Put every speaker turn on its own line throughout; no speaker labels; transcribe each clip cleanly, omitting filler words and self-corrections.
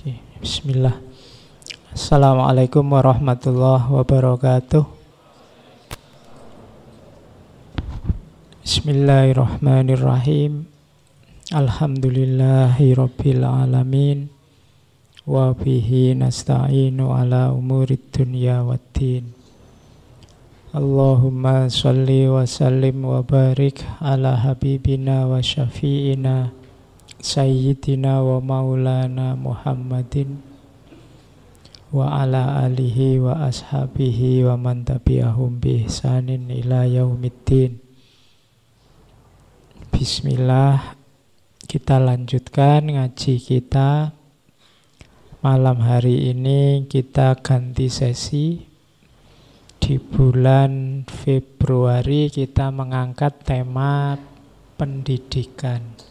Oke, bismillah. Assalamualaikum warahmatullahi wabarakatuh. Bismillahirrahmanirrahim. Alhamdulillahirabbil alamin. Wa bihi nasta'inu ala umurid dunya waddin. Allahumma sholli wa sallim wa barik ala habibina wa syafi'ina sayyidina wa maulana Muhammadin wa ala alihi wa ashabihi wa man tabi'ahum bi ihsanin ila yaumiddin. Bismillah, kita lanjutkan ngaji kita. Malam hari ini kita ganti sesi. Di bulan Februari kita mengangkat tema pendidikan.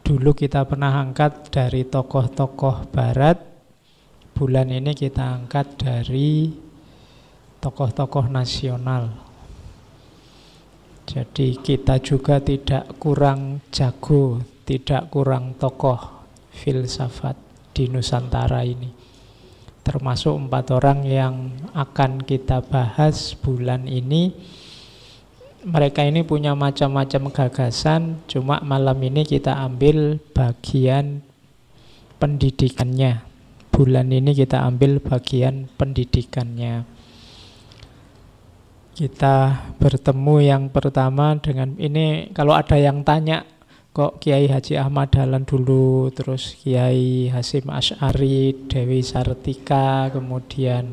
Dulu kita pernah angkat dari tokoh-tokoh barat. Bulan ini kita angkat dari tokoh-tokoh nasional. Jadi kita juga tidak kurang jago, tidak kurang tokoh filsafat di Nusantara ini. Termasuk 4 orang yang akan kita bahas bulan ini. Mereka ini punya macam-macam gagasan, cuma malam ini kita ambil bagian pendidikannya. Bulan ini kita ambil bagian pendidikannya. Kita bertemu yang pertama dengan ini. Kalau ada yang tanya, kok Kiai Haji Ahmad Dahlan dulu, terus Kiai Hasyim Asy'ari, Dewi Sartika, kemudian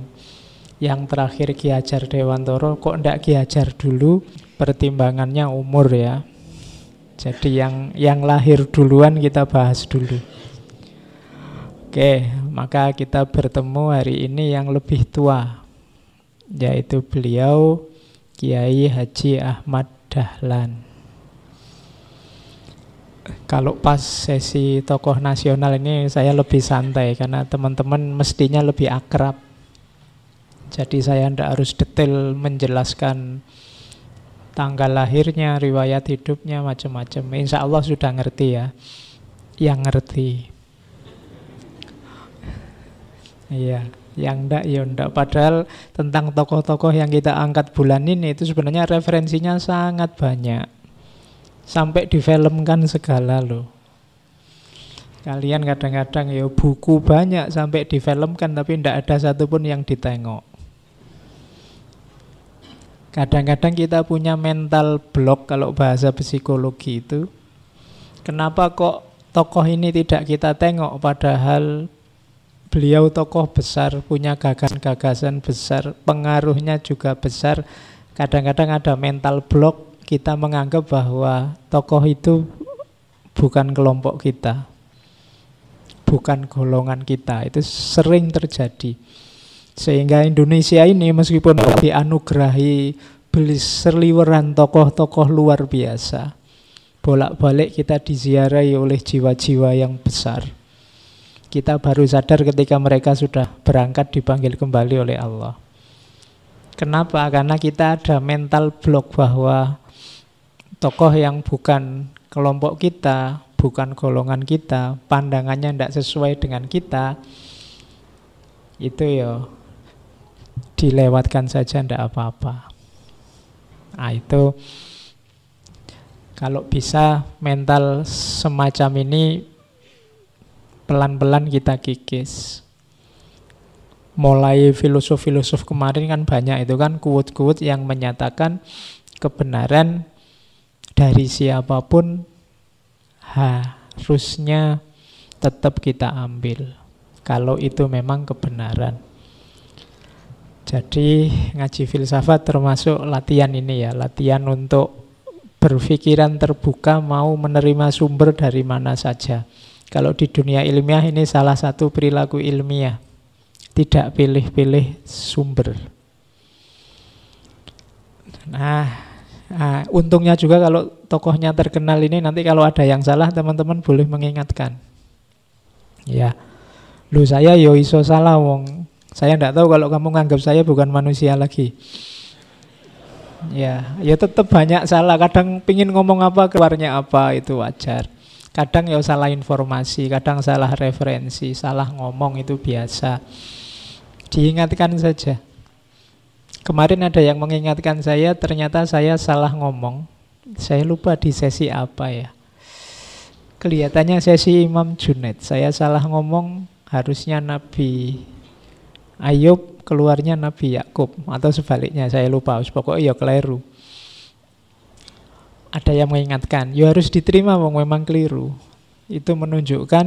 yang terakhir Ki Hajar Dewantoro, kok ndak Ki Hajar dulu? Pertimbangannya umur ya. Jadi yang lahir duluan kita bahas dulu. Oke, maka kita bertemu hari ini yang lebih tua, yaitu beliau Kiai Haji Ahmad Dahlan. Kalau pas sesi tokoh nasional ini saya lebih santai karena teman-teman mestinya lebih akrab. Jadi saya tidak harus detail menjelaskan tanggal lahirnya, riwayat hidupnya, macam-macam. Insya Allah sudah ngerti ya, yang ngerti. Iya, yang ndak ya ndak. Padahal tentang tokoh-tokoh yang kita angkat bulan ini itu sebenarnya referensinya sangat banyak. Sampai difilmkan segala loh. Kalian kadang-kadang ya buku banyak sampai difilmkan tapi tidak ada satupun yang ditengok. Kadang-kadang kita punya mental block kalau bahasa psikologi itu. Kenapa kok tokoh ini tidak kita tengok padahal beliau tokoh besar, punya gagasan-gagasan besar, pengaruhnya juga besar. Kadang-kadang ada mental block. Kita menganggap bahwa tokoh itu bukan kelompok kita, bukan golongan kita. Itu sering terjadi. Sehingga Indonesia ini meskipun dianugerahi berseliweran tokoh-tokoh luar biasa, bolak-balik kita diziarahi oleh jiwa-jiwa yang besar. Kita baru sadar ketika mereka sudah berangkat dipanggil kembali oleh Allah. Kenapa? Karena kita ada mental block bahwa tokoh yang bukan kelompok kita, bukan golongan kita, pandangannya tidak sesuai dengan kita, itu ya dilewatkan saja, tidak apa-apa. Nah itu kalau bisa mental semacam ini pelan-pelan kita kikis. Mulai filosof-filosof kemarin kan banyak itu kan quote-quote yang menyatakan kebenaran dari siapapun harusnya tetap kita ambil kalau itu memang kebenaran. Jadi ngaji filsafat termasuk latihan ini ya, latihan untuk berpikiran terbuka, mau menerima sumber dari mana saja. Kalau di dunia ilmiah ini salah satu perilaku ilmiah, tidak pilih-pilih sumber. Untungnya juga kalau tokohnya terkenal ini nanti kalau ada yang salah teman-teman boleh mengingatkan. Ya, lu saya yo iso salah wong. Saya tidak tahu kalau kamu nganggap saya bukan manusia lagi. Ya tetap banyak salah. Kadang pingin ngomong apa keluarnya apa, itu wajar. Kadang ya salah informasi, kadang salah referensi, salah ngomong, itu biasa. Diingatkan saja. Kemarin ada yang mengingatkan saya, ternyata saya salah ngomong. Saya lupa di sesi apa ya. Kelihatannya sesi Imam Junaid. Saya salah ngomong, harusnya Nabi Ayub, keluarnya Nabi Yakub, atau sebaliknya, saya lupa. Pokoknya ya keliru. Ada yang mengingatkan, ya harus diterima, memang keliru. Itu menunjukkan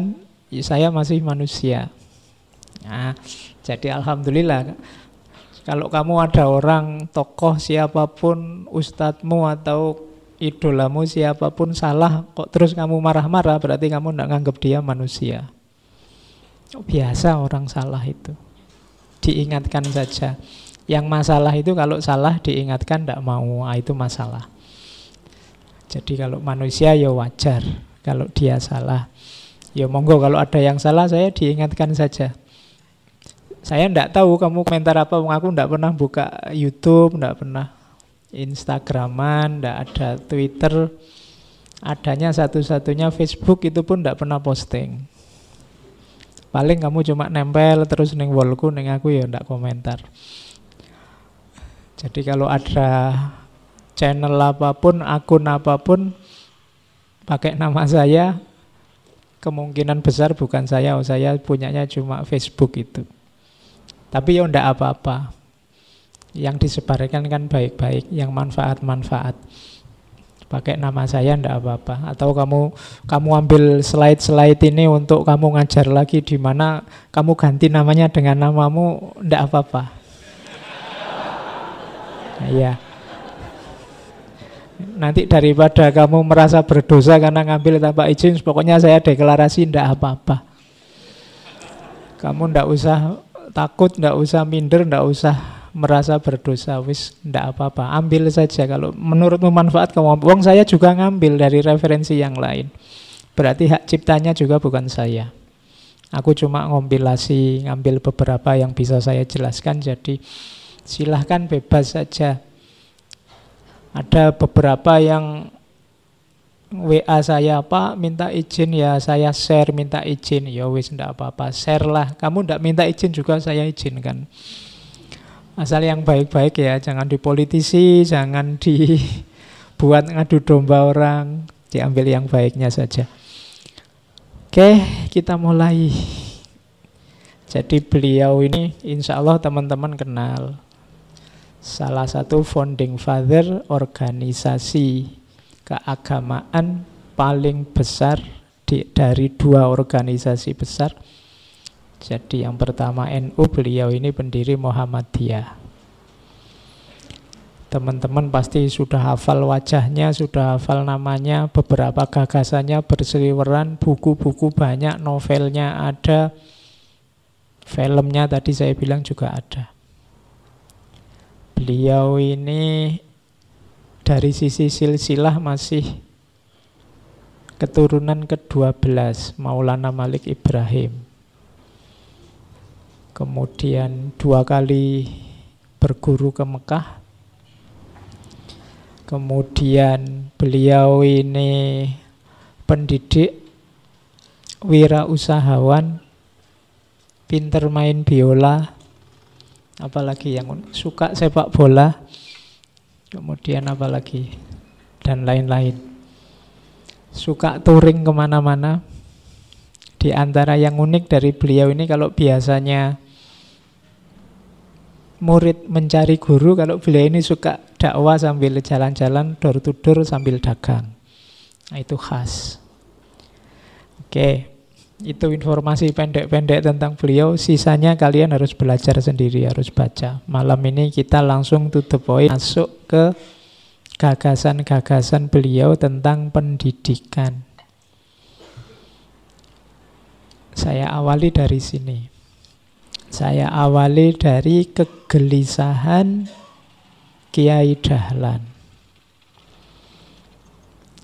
ya, saya masih manusia. Nah, jadi alhamdulillah, kalau kamu ada orang, tokoh siapapun, ustadzmu atau idolamu siapapun salah, kok terus kamu marah-marah, berarti kamu tidak nganggap dia manusia. Biasa orang salah itu. Diingatkan saja. Yang masalah itu kalau salah diingatkan tidak mau, itu masalah. Jadi kalau manusia ya wajar kalau dia salah. Ya monggo, kalau ada yang salah saya diingatkan saja. Saya tidak tahu kamu komentar apa, aku tidak pernah buka YouTube, tidak pernah Instagraman, tidak ada Twitter. Adanya satu-satunya Facebook, itu pun tidak pernah posting. Paling kamu cuma nempel terus neng wallku, neng aku ya tidak komentar. Jadi kalau ada channel apapun, akun apapun pakai nama saya, kemungkinan besar bukan saya. Saya punyanya cuma Facebook itu. Tapi ya tidak apa-apa. Yang disebarkan kan baik-baik, yang manfaat-manfaat. Pakai nama saya tidak apa-apa. Atau kamu ambil slide-slide ini untuk kamu ngajar lagi di mana, kamu ganti namanya dengan namamu, tidak apa-apa. Iya. Nanti daripada kamu merasa berdosa karena ngambil tanpa izin, pokoknya saya deklarasi tidak apa-apa. Kamu tidak usah takut, tidak usah minder, tidak usah merasa berdosa, wis tidak apa-apa, ambil saja. Kalau menurutmu manfaat kamu ambil. Wong saya juga ngambil dari referensi yang lain, berarti hak ciptanya juga bukan saya. Aku cuma ngompilasi, ngambil beberapa yang bisa saya jelaskan. Jadi silahkan bebas saja. Ada beberapa yang WA saya, Pak minta izin ya, saya share, minta izin, ya wis tidak apa-apa, share lah. Kamu tidak minta izin juga saya izinkan. Asal yang baik-baik ya, jangan dipolitisi, jangan dibuat ngadu domba orang, diambil yang baiknya saja. Oke, kita mulai. Jadi beliau ini insya Allah teman-teman kenal. Salah satu founding father organisasi keagamaan paling besar dari dua organisasi besar. Jadi yang pertama NU, beliau ini pendiri Muhammadiyah. Teman-teman pasti sudah hafal wajahnya, sudah hafal namanya, beberapa gagasannya berseliweran, buku-buku banyak, novelnya ada, filmnya tadi saya bilang juga ada. Beliau ini dari sisi silsilah masih keturunan ke-12 Maulana Malik Ibrahim. Kemudian 2 kali berguru ke Mekah. Kemudian beliau ini pendidik, wirausahawan, pinter main biola, apalagi yang suka sepak bola, kemudian apalagi, dan lain-lain. Suka touring kemana-mana. Di antara yang unik dari beliau ini, kalau biasanya murid mencari guru, kalau beliau ini suka dakwah sambil jalan-jalan, door to door sambil dagang. Nah, itu khas. Oke, itu informasi pendek-pendek tentang beliau. Sisanya kalian harus belajar sendiri, harus baca. Malam ini kita langsung to the point, masuk ke gagasan-gagasan beliau tentang pendidikan. Saya awali dari sini. Saya awali dari kegelisahan Kiai Dahlan.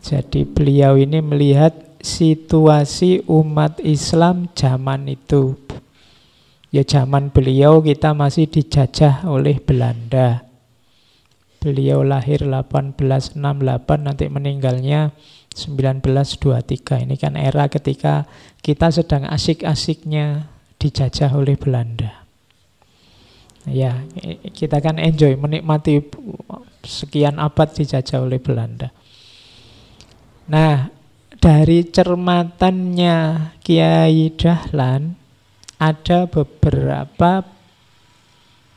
Jadi beliau ini melihat situasi umat Islam zaman itu. Ya zaman beliau kita masih dijajah oleh Belanda. Beliau lahir 1868, nanti meninggalnya 1923 ini kan era ketika kita sedang asik-asiknya dijajah oleh Belanda. Ya, kita kan enjoy, menikmati sekian abad dijajah oleh Belanda. Nah, dari cermatannya Kiai Dahlan ada beberapa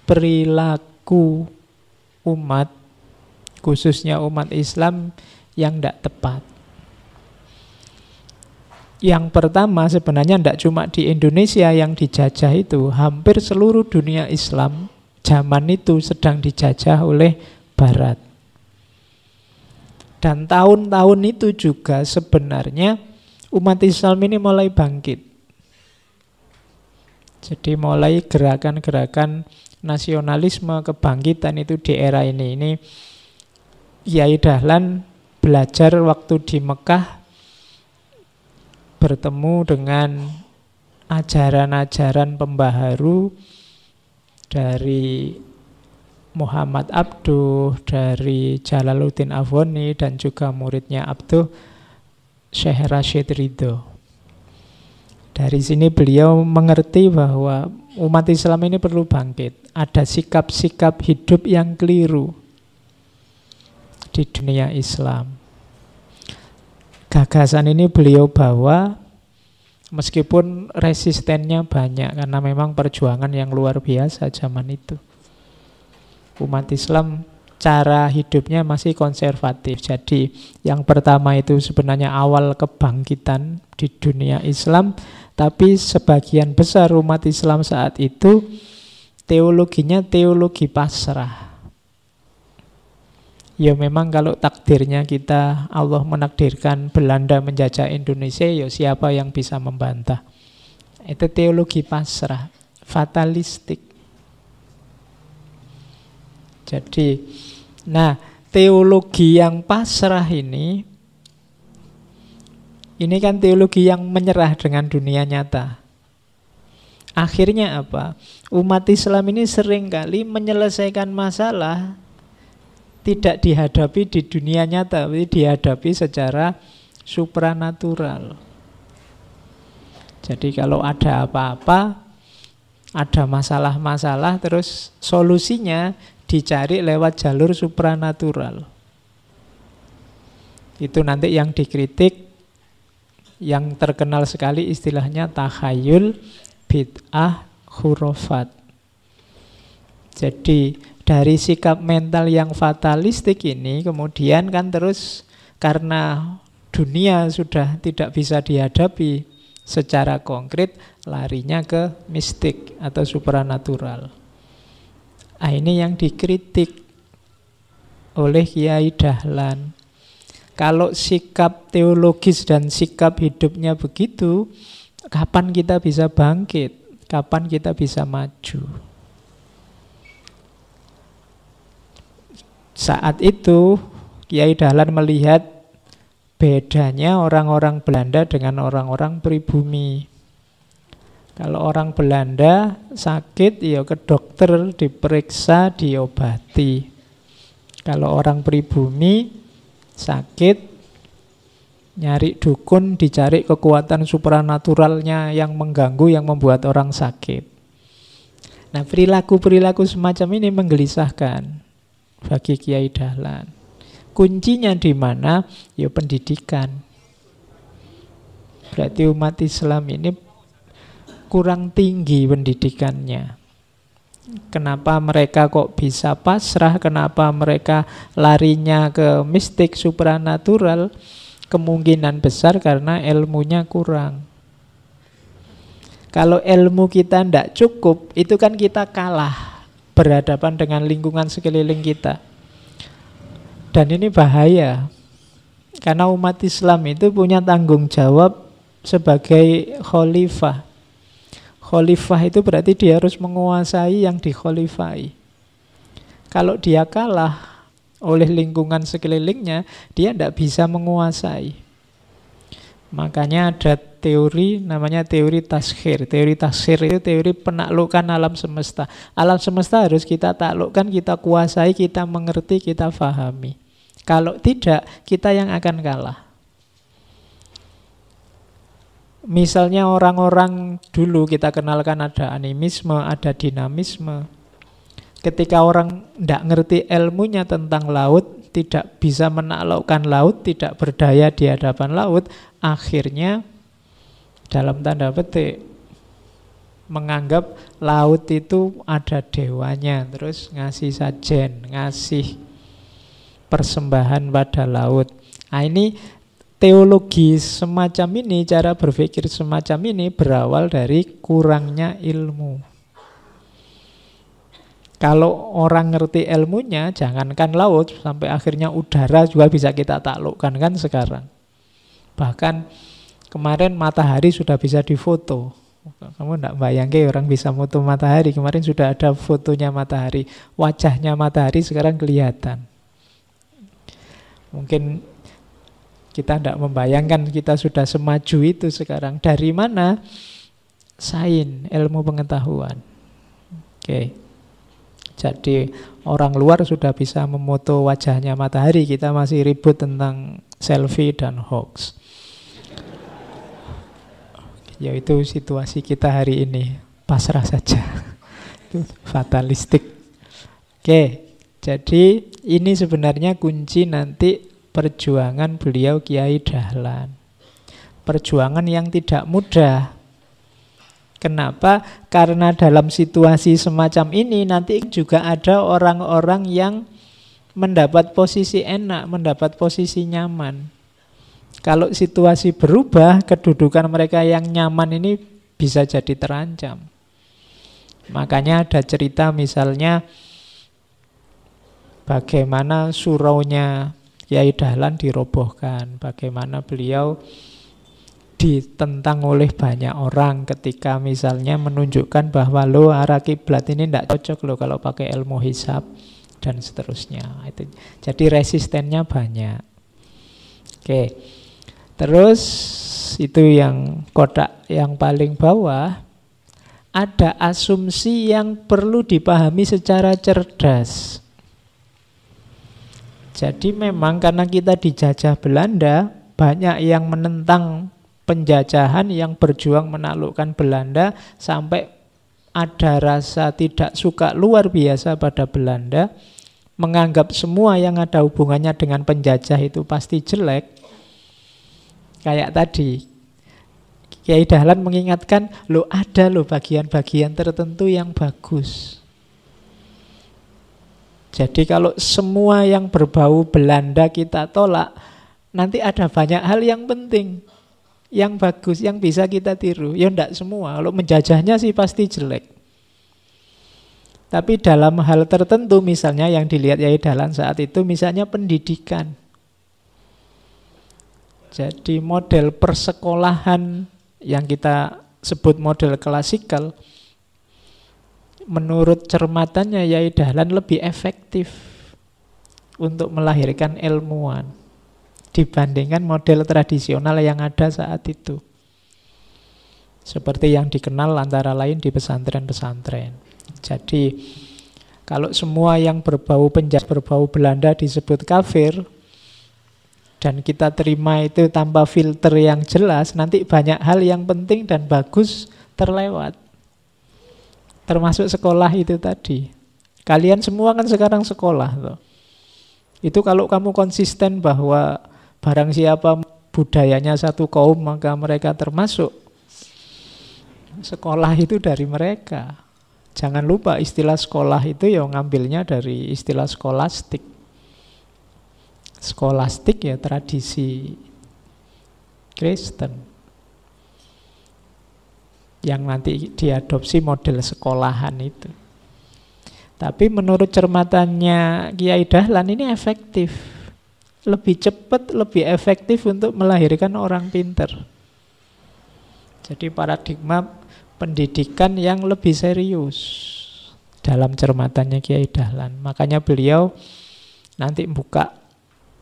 perilaku umat, khususnya umat Islam, yang tidak tepat. Yang pertama sebenarnya tidak cuma di Indonesia yang dijajah itu, hampir seluruh dunia Islam zaman itu sedang dijajah oleh Barat. Dan tahun-tahun itu juga sebenarnya umat Islam ini mulai bangkit. Jadi mulai gerakan-gerakan nasionalisme, kebangkitan itu di era ini. Ini Kiai Dahlan belajar waktu di Mekah, bertemu dengan ajaran-ajaran pembaharu dari Muhammad Abduh, dari Jalaluddin Afghani, dan juga muridnya Abduh, Syekh Rashid Ridho. Dari sini beliau mengerti bahwa umat Islam ini perlu bangkit. Ada sikap-sikap hidup yang keliru di dunia Islam. Gagasan ini beliau bawa meskipun resistennya banyak, karena memang perjuangan yang luar biasa zaman itu. Umat Islam cara hidupnya masih konservatif. Jadi yang pertama itu sebenarnya awal kebangkitan di dunia Islam, tapi sebagian besar umat Islam saat itu teologinya teologi pasrah. Ya memang kalau takdirnya kita, Allah menakdirkan Belanda menjajah Indonesia, ya siapa yang bisa membantah? Itu teologi pasrah, fatalistik. Jadi, nah teologi yang pasrah ini kan teologi yang menyerah dengan dunia nyata. Akhirnya apa? Umat Islam ini seringkali menyelesaikan masalah tidak dihadapi di dunia nyata, tapi dihadapi secara supranatural. Jadi kalau ada apa-apa, ada masalah-masalah, terus solusinya dicari lewat jalur supranatural. Itu nanti yang dikritik, yang terkenal sekali istilahnya takhayul, bid'ah, khurafat. Jadi dari sikap mental yang fatalistik ini kemudian kan terus karena dunia sudah tidak bisa dihadapi secara konkret, larinya ke mistik atau supranatural. Nah, ini yang dikritik oleh Kiai Dahlan. Kalau sikap teologis dan sikap hidupnya begitu, kapan kita bisa bangkit? Kapan kita bisa maju? Saat itu Kiai Dahlan melihat bedanya orang-orang Belanda dengan orang-orang pribumi. Kalau orang Belanda sakit, ya ke dokter, diperiksa, diobati. Kalau orang pribumi sakit, nyari dukun, dicari kekuatan supranaturalnya yang mengganggu, yang membuat orang sakit. Nah, perilaku-perilaku semacam ini menggelisahkan bagi Kiai Dahlan. Kuncinya di mana? Ya pendidikan. Berarti umat Islam ini kurang tinggi pendidikannya. Kenapa mereka kok bisa pasrah? Kenapa mereka larinya ke mistik supranatural? Kemungkinan besar karena ilmunya kurang. Kalau ilmu kita tidak cukup, itu kan kita kalah berhadapan dengan lingkungan sekeliling kita. Dan ini bahaya, karena umat Islam itu punya tanggung jawab sebagai khalifah. Khalifah itu berarti dia harus menguasai yang dikhalifai. Kalau dia kalah oleh lingkungan sekelilingnya, dia tidak bisa menguasai. Makanya ada teori namanya teori taskhir. Teori taskhir itu teori penaklukan alam semesta. Alam semesta harus kita taklukkan, kita kuasai, kita mengerti, kita fahami. Kalau tidak, kita yang akan kalah. Misalnya orang-orang dulu kita kenalkan ada animisme, ada dinamisme. Ketika orang tidak ngerti ilmunya tentang laut, tidak bisa menaklukkan laut, tidak berdaya di hadapan laut, akhirnya dalam tanda petik menganggap laut itu ada dewanya, terus ngasih sajen, ngasih persembahan pada laut. Nah, ini teologi semacam ini, cara berpikir semacam ini berawal dari kurangnya ilmu. Kalau orang ngerti ilmunya, jangankan laut, sampai akhirnya udara juga bisa kita taklukkan kan sekarang. Bahkan kemarin matahari sudah bisa difoto. Kamu tidak bayangkan orang bisa foto matahari. Kemarin sudah ada fotonya matahari. Wajahnya matahari sekarang kelihatan. Mungkin kita tidak membayangkan kita sudah semaju itu sekarang. Dari mana? Sains, ilmu pengetahuan. Oke. Jadi orang luar sudah bisa memoto wajahnya matahari, kita masih ribut tentang selfie dan hoax. Yaitu situasi kita hari ini, pasrah saja. Fatalistik. Oke, jadi ini sebenarnya kunci nanti perjuangan beliau Kiai Dahlan. Perjuangan yang tidak mudah. Kenapa? Karena dalam situasi semacam ini nanti juga ada orang-orang yang mendapat posisi enak, mendapat posisi nyaman. Kalau situasi berubah, kedudukan mereka yang nyaman ini bisa jadi terancam. Makanya ada cerita misalnya bagaimana suraunya Kiai Dahlan dirobohkan, bagaimana beliau ditentang oleh banyak orang ketika misalnya menunjukkan bahwa lo arah kiblat ini tidak cocok lo kalau pakai ilmu hisab dan seterusnya. Itu jadi resistennya banyak. Oke. Terus itu yang kotak yang paling bawah, ada asumsi yang perlu dipahami secara cerdas. Jadi memang karena kita dijajah Belanda, banyak yang menentang penjajahan, yang berjuang menaklukkan Belanda, sampai ada rasa tidak suka luar biasa pada Belanda, menganggap semua yang ada hubungannya dengan penjajah itu pasti jelek. Kayak tadi Kiai Dahlan mengingatkan, lo ada lo bagian-bagian tertentu yang bagus. Jadi kalau semua yang berbau Belanda kita tolak, nanti ada banyak hal yang penting, yang bagus, yang bisa kita tiru. Ya enggak semua, kalau menjajahnya sih pasti jelek. Tapi dalam hal tertentu, misalnya yang dilihat Kiai Dahlan saat itu, misalnya pendidikan. Jadi model persekolahan yang kita sebut model klasikal, menurut cermatannya Kiai Dahlan lebih efektif untuk melahirkan ilmuwan dibandingkan model tradisional yang ada saat itu. Seperti yang dikenal antara lain di pesantren-pesantren. Jadi kalau semua yang berbau penjajah, berbau Belanda disebut kafir, dan kita terima itu tanpa filter yang jelas, nanti banyak hal yang penting dan bagus terlewat. Termasuk sekolah itu tadi. Kalian semua kan sekarang sekolah toh. Itu kalau kamu konsisten bahwa barang siapa budayanya satu kaum maka mereka termasuk, sekolah itu dari mereka. Jangan lupa istilah sekolah itu ya ngambilnya dari istilah skolastik. Skolastik ya tradisi Kristen yang nanti diadopsi model sekolahan itu. Tapi menurut cermatannya Kiai Dahlan ini efektif. Lebih cepat, lebih efektif untuk melahirkan orang pinter. Jadi paradigma pendidikan yang lebih serius dalam cermatannya Kiai Dahlan. Makanya beliau nanti buka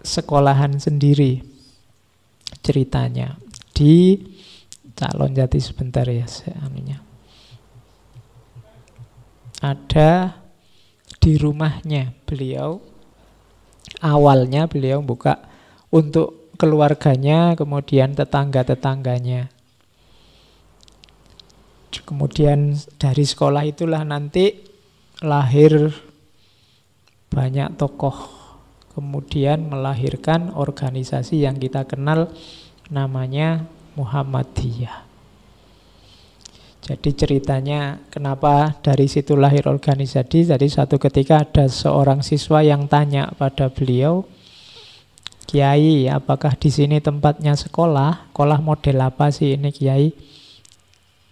sekolahan sendiri ceritanya di Calon Jati sebentar ya anunya. Ada di rumahnya beliau. Awalnya beliau buka untuk keluarganya, kemudian tetangga-tetangganya. Kemudian dari sekolah itulah nanti lahir banyak tokoh. Kemudian melahirkan organisasi yang kita kenal namanya Muhammadiyah. Jadi ceritanya kenapa dari situ lahir organisasi. Jadi suatu ketika ada seorang siswa yang tanya pada beliau, Kiai, apakah di sini tempatnya sekolah? Sekolah model apa sih ini, Kiai?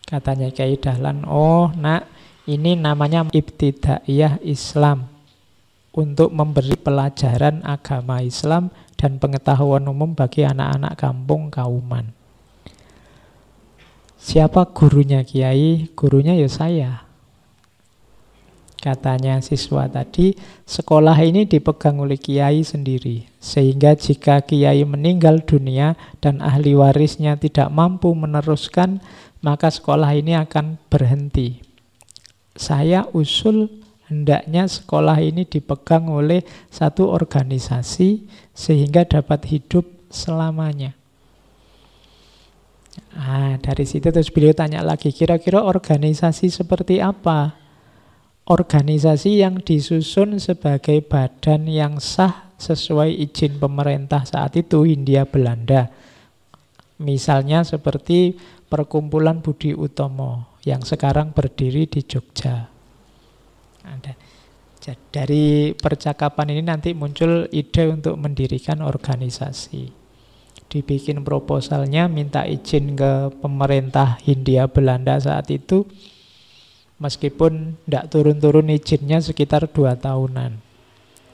Katanya Kiai Dahlan, oh nak, ini namanya Ibtidaiyah Islam, untuk memberi pelajaran agama Islam dan pengetahuan umum bagi anak-anak kampung Kauman. Siapa gurunya, Kiai? Gurunya ya saya. Katanya siswa tadi, sekolah ini dipegang oleh kiai sendiri. Sehingga jika kiai meninggal dunia dan ahli warisnya tidak mampu meneruskan, maka sekolah ini akan berhenti. Saya usul hendaknya sekolah ini dipegang oleh satu organisasi sehingga dapat hidup selamanya. Dari situ terus beliau tanya lagi, kira-kira organisasi seperti apa? Organisasi yang disusun sebagai badan yang sah sesuai izin pemerintah saat itu, Hindia Belanda. Misalnya seperti Perkumpulan Budi Utomo yang sekarang berdiri di Jogja. Dari percakapan ini nanti muncul ide untuk mendirikan organisasi. Dibikin proposalnya, minta izin ke pemerintah Hindia Belanda saat itu. Meskipun tidak turun-turun izinnya sekitar 2 tahunan.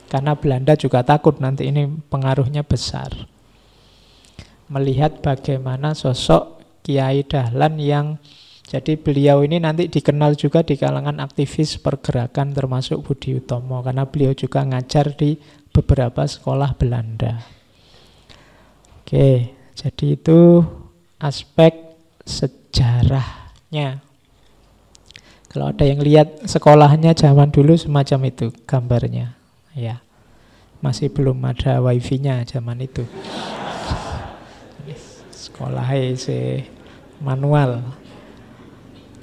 Karena Belanda juga takut nanti ini pengaruhnya besar. Melihat bagaimana sosok Kiai Dahlan yang, jadi beliau ini nanti dikenal juga di kalangan aktivis pergerakan termasuk Budi Utomo. Karena beliau juga ngajar di beberapa sekolah Belanda. Oke, jadi itu aspek sejarahnya. Kalau ada yang lihat sekolahnya zaman dulu semacam itu gambarnya. Ya. Masih belum ada wifi-nya zaman itu. Sekolahnya manual.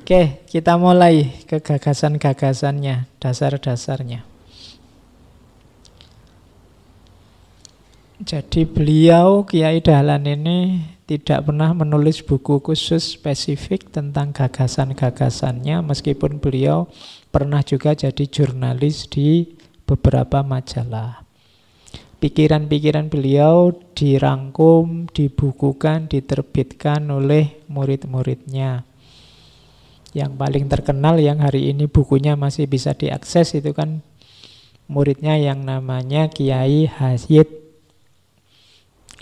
Oke, kita mulai ke gagasan-gagasannya, dasar-dasarnya. Jadi beliau, Kiai Dahlan ini tidak pernah menulis buku khusus spesifik tentang gagasan-gagasannya, meskipun beliau pernah juga jadi jurnalis di beberapa majalah. Pikiran-pikiran beliau dirangkum, dibukukan, diterbitkan oleh murid-muridnya. Yang paling terkenal yang hari ini bukunya masih bisa diakses itu kan muridnya yang namanya Kiai Hasyid,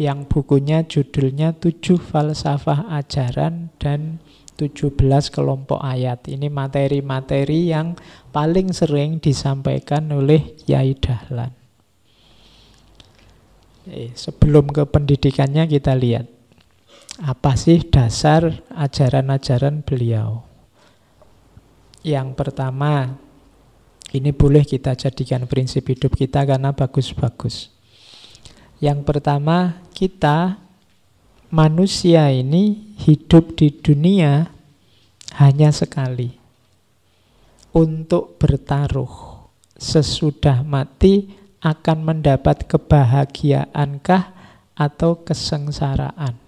yang bukunya judulnya 7 Falsafah Ajaran dan 17 Kelompok Ayat. Ini materi-materi yang paling sering disampaikan oleh Kiai Dahlan. Sebelum ke pendidikannya kita lihat apa sih dasar ajaran-ajaran beliau. Yang pertama, ini boleh kita jadikan prinsip hidup kita karena bagus-bagus. Yang pertama, kita manusia ini hidup di dunia hanya sekali. Untuk bertaruh sesudah mati akan mendapat kebahagiaankah atau kesengsaraan.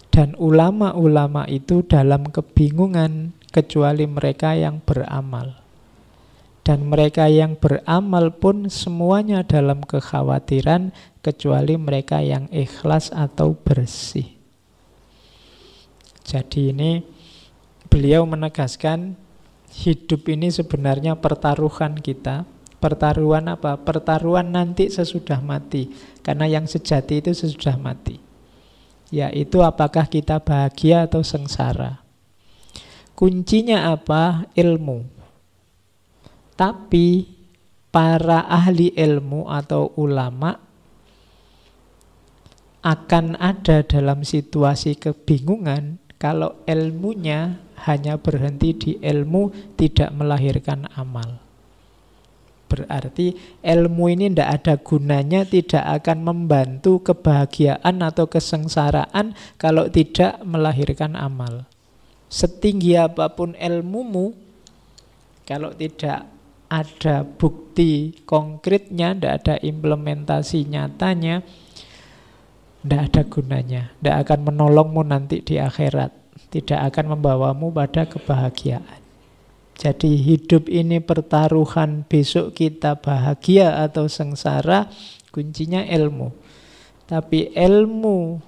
Dan ulama-ulama itu dalam kebingungan kecuali mereka yang beramal. Dan mereka yang beramal pun semuanya dalam kekhawatiran kecuali mereka yang ikhlas atau bersih. Jadi ini beliau menegaskan hidup ini sebenarnya pertaruhan kita. Pertaruhan apa? Pertaruhan nanti sesudah mati. Karena yang sejati itu sesudah mati. Yaitu apakah kita bahagia atau sengsara. Kuncinya apa? Ilmu. Tapi para ahli ilmu atau ulama akan ada dalam situasi kebingungan kalau ilmunya hanya berhenti di ilmu, tidak melahirkan amal. Berarti ilmu ini tidak ada gunanya, tidak akan membantu kebahagiaan atau kesengsaraan kalau tidak melahirkan amal. setinggi apapun ilmumu, kalau tidak ada bukti konkretnya, tidak ada implementasi nyatanya, tidak ada gunanya, tidak akan menolongmu nanti di akhirat, tidak akan membawamu pada kebahagiaan. Jadi hidup ini pertaruhan, besok kita bahagia atau sengsara, kuncinya ilmu. Tapi ilmu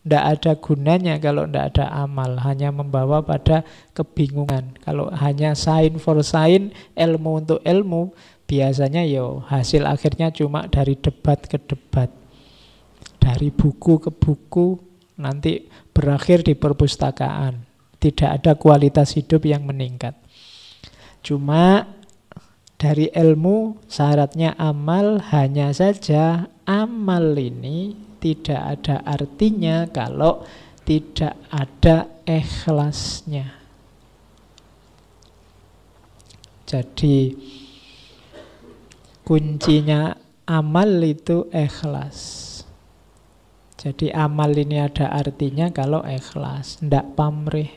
tidak ada gunanya kalau tidak ada amal, hanya membawa pada kebingungan. Kalau hanya sign for sign, ilmu untuk ilmu, biasanya hasil akhirnya cuma dari debat ke debat, dari buku ke buku, nanti berakhir di perpustakaan. Tidak ada kualitas hidup yang meningkat. Cuma dari ilmu syaratnya amal, hanya saja amal ini tidak ada artinya kalau tidak ada ikhlasnya. Jadi kuncinya amal itu ikhlas. Jadi amal ini ada artinya kalau ikhlas, tidak pamrih.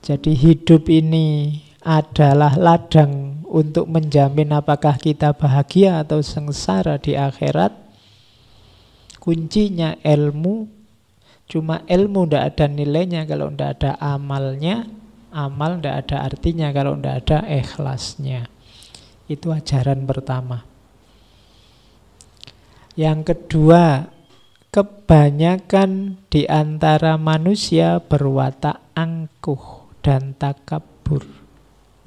Jadi hidup ini adalah ladang untuk menjamin apakah kita bahagia atau sengsara di akhirat. Kuncinya ilmu. Cuma ilmu tidak ada nilainya kalau tidak ada amalnya. Amal tidak ada artinya kalau tidak ada ikhlasnya. Itu ajaran pertama. Yang kedua, kebanyakan di antara manusia berwatak angkuh dan takabur.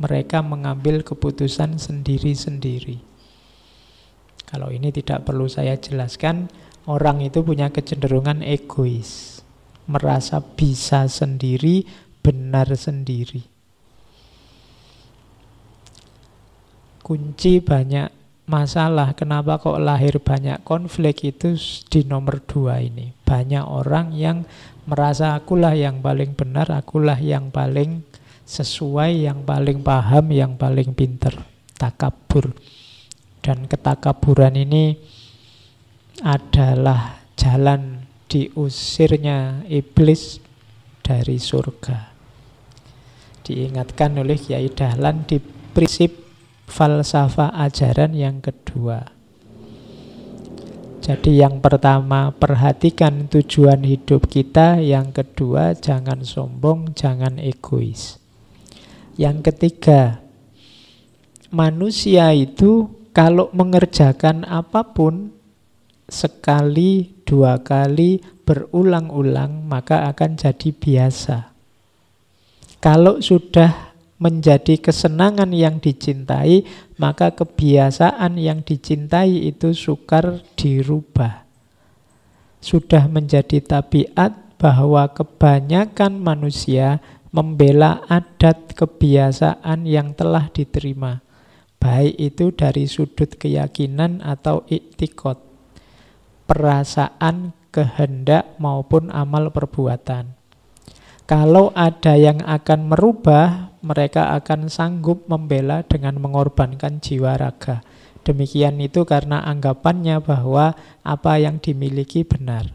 Mereka mengambil keputusan sendiri-sendiri. Kalau ini tidak perlu saya jelaskan, orang itu punya kecenderungan egois, merasa bisa sendiri, benar sendiri. Kunci banyak masalah, kenapa kok lahir banyak konflik itu di nomor 2 ini. Banyak orang yang merasa akulah yang paling benar, akulah yang paling sesuai, yang paling paham, yang paling pinter. Takabur. Dan ketakaburan ini adalah jalan diusirnya iblis dari surga. Diingatkan oleh Kiai Dahlan di prinsip falsafah ajaran yang kedua. Jadi yang pertama, perhatikan tujuan hidup kita. Yang kedua, jangan sombong, jangan egois. Yang ketiga, manusia itu kalau mengerjakan apapun sekali, 2 kali, berulang-ulang, maka akan jadi biasa. Kalau sudah menjadi kesenangan yang dicintai, maka kebiasaan yang dicintai itu sukar dirubah. Sudah menjadi tabiat bahwa kebanyakan manusia membela adat kebiasaan yang telah diterima, baik itu dari sudut keyakinan atau iktikad, perasaan, kehendak maupun amal perbuatan. Kalau ada yang akan merubah, mereka akan sanggup membela dengan mengorbankan jiwa raga. Demikian itu karena anggapannya bahwa apa yang dimiliki benar.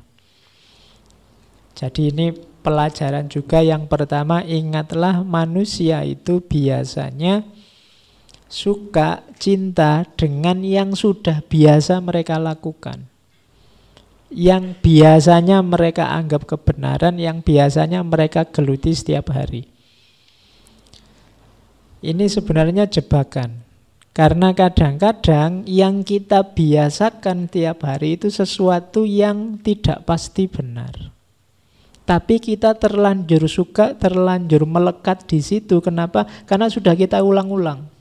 Jadi ini pelajaran juga yang pertama, ingatlah manusia itu biasanya suka, cinta dengan yang sudah biasa mereka lakukan. Yang biasanya mereka anggap kebenaran, yang biasanya mereka geluti setiap hari. Ini sebenarnya jebakan. Karena kadang-kadang yang kita biasakan tiap hari itu sesuatu yang tidak pasti benar. Tapi kita terlanjur suka, terlanjur melekat di situ. Kenapa? Karena sudah kita ulang-ulang.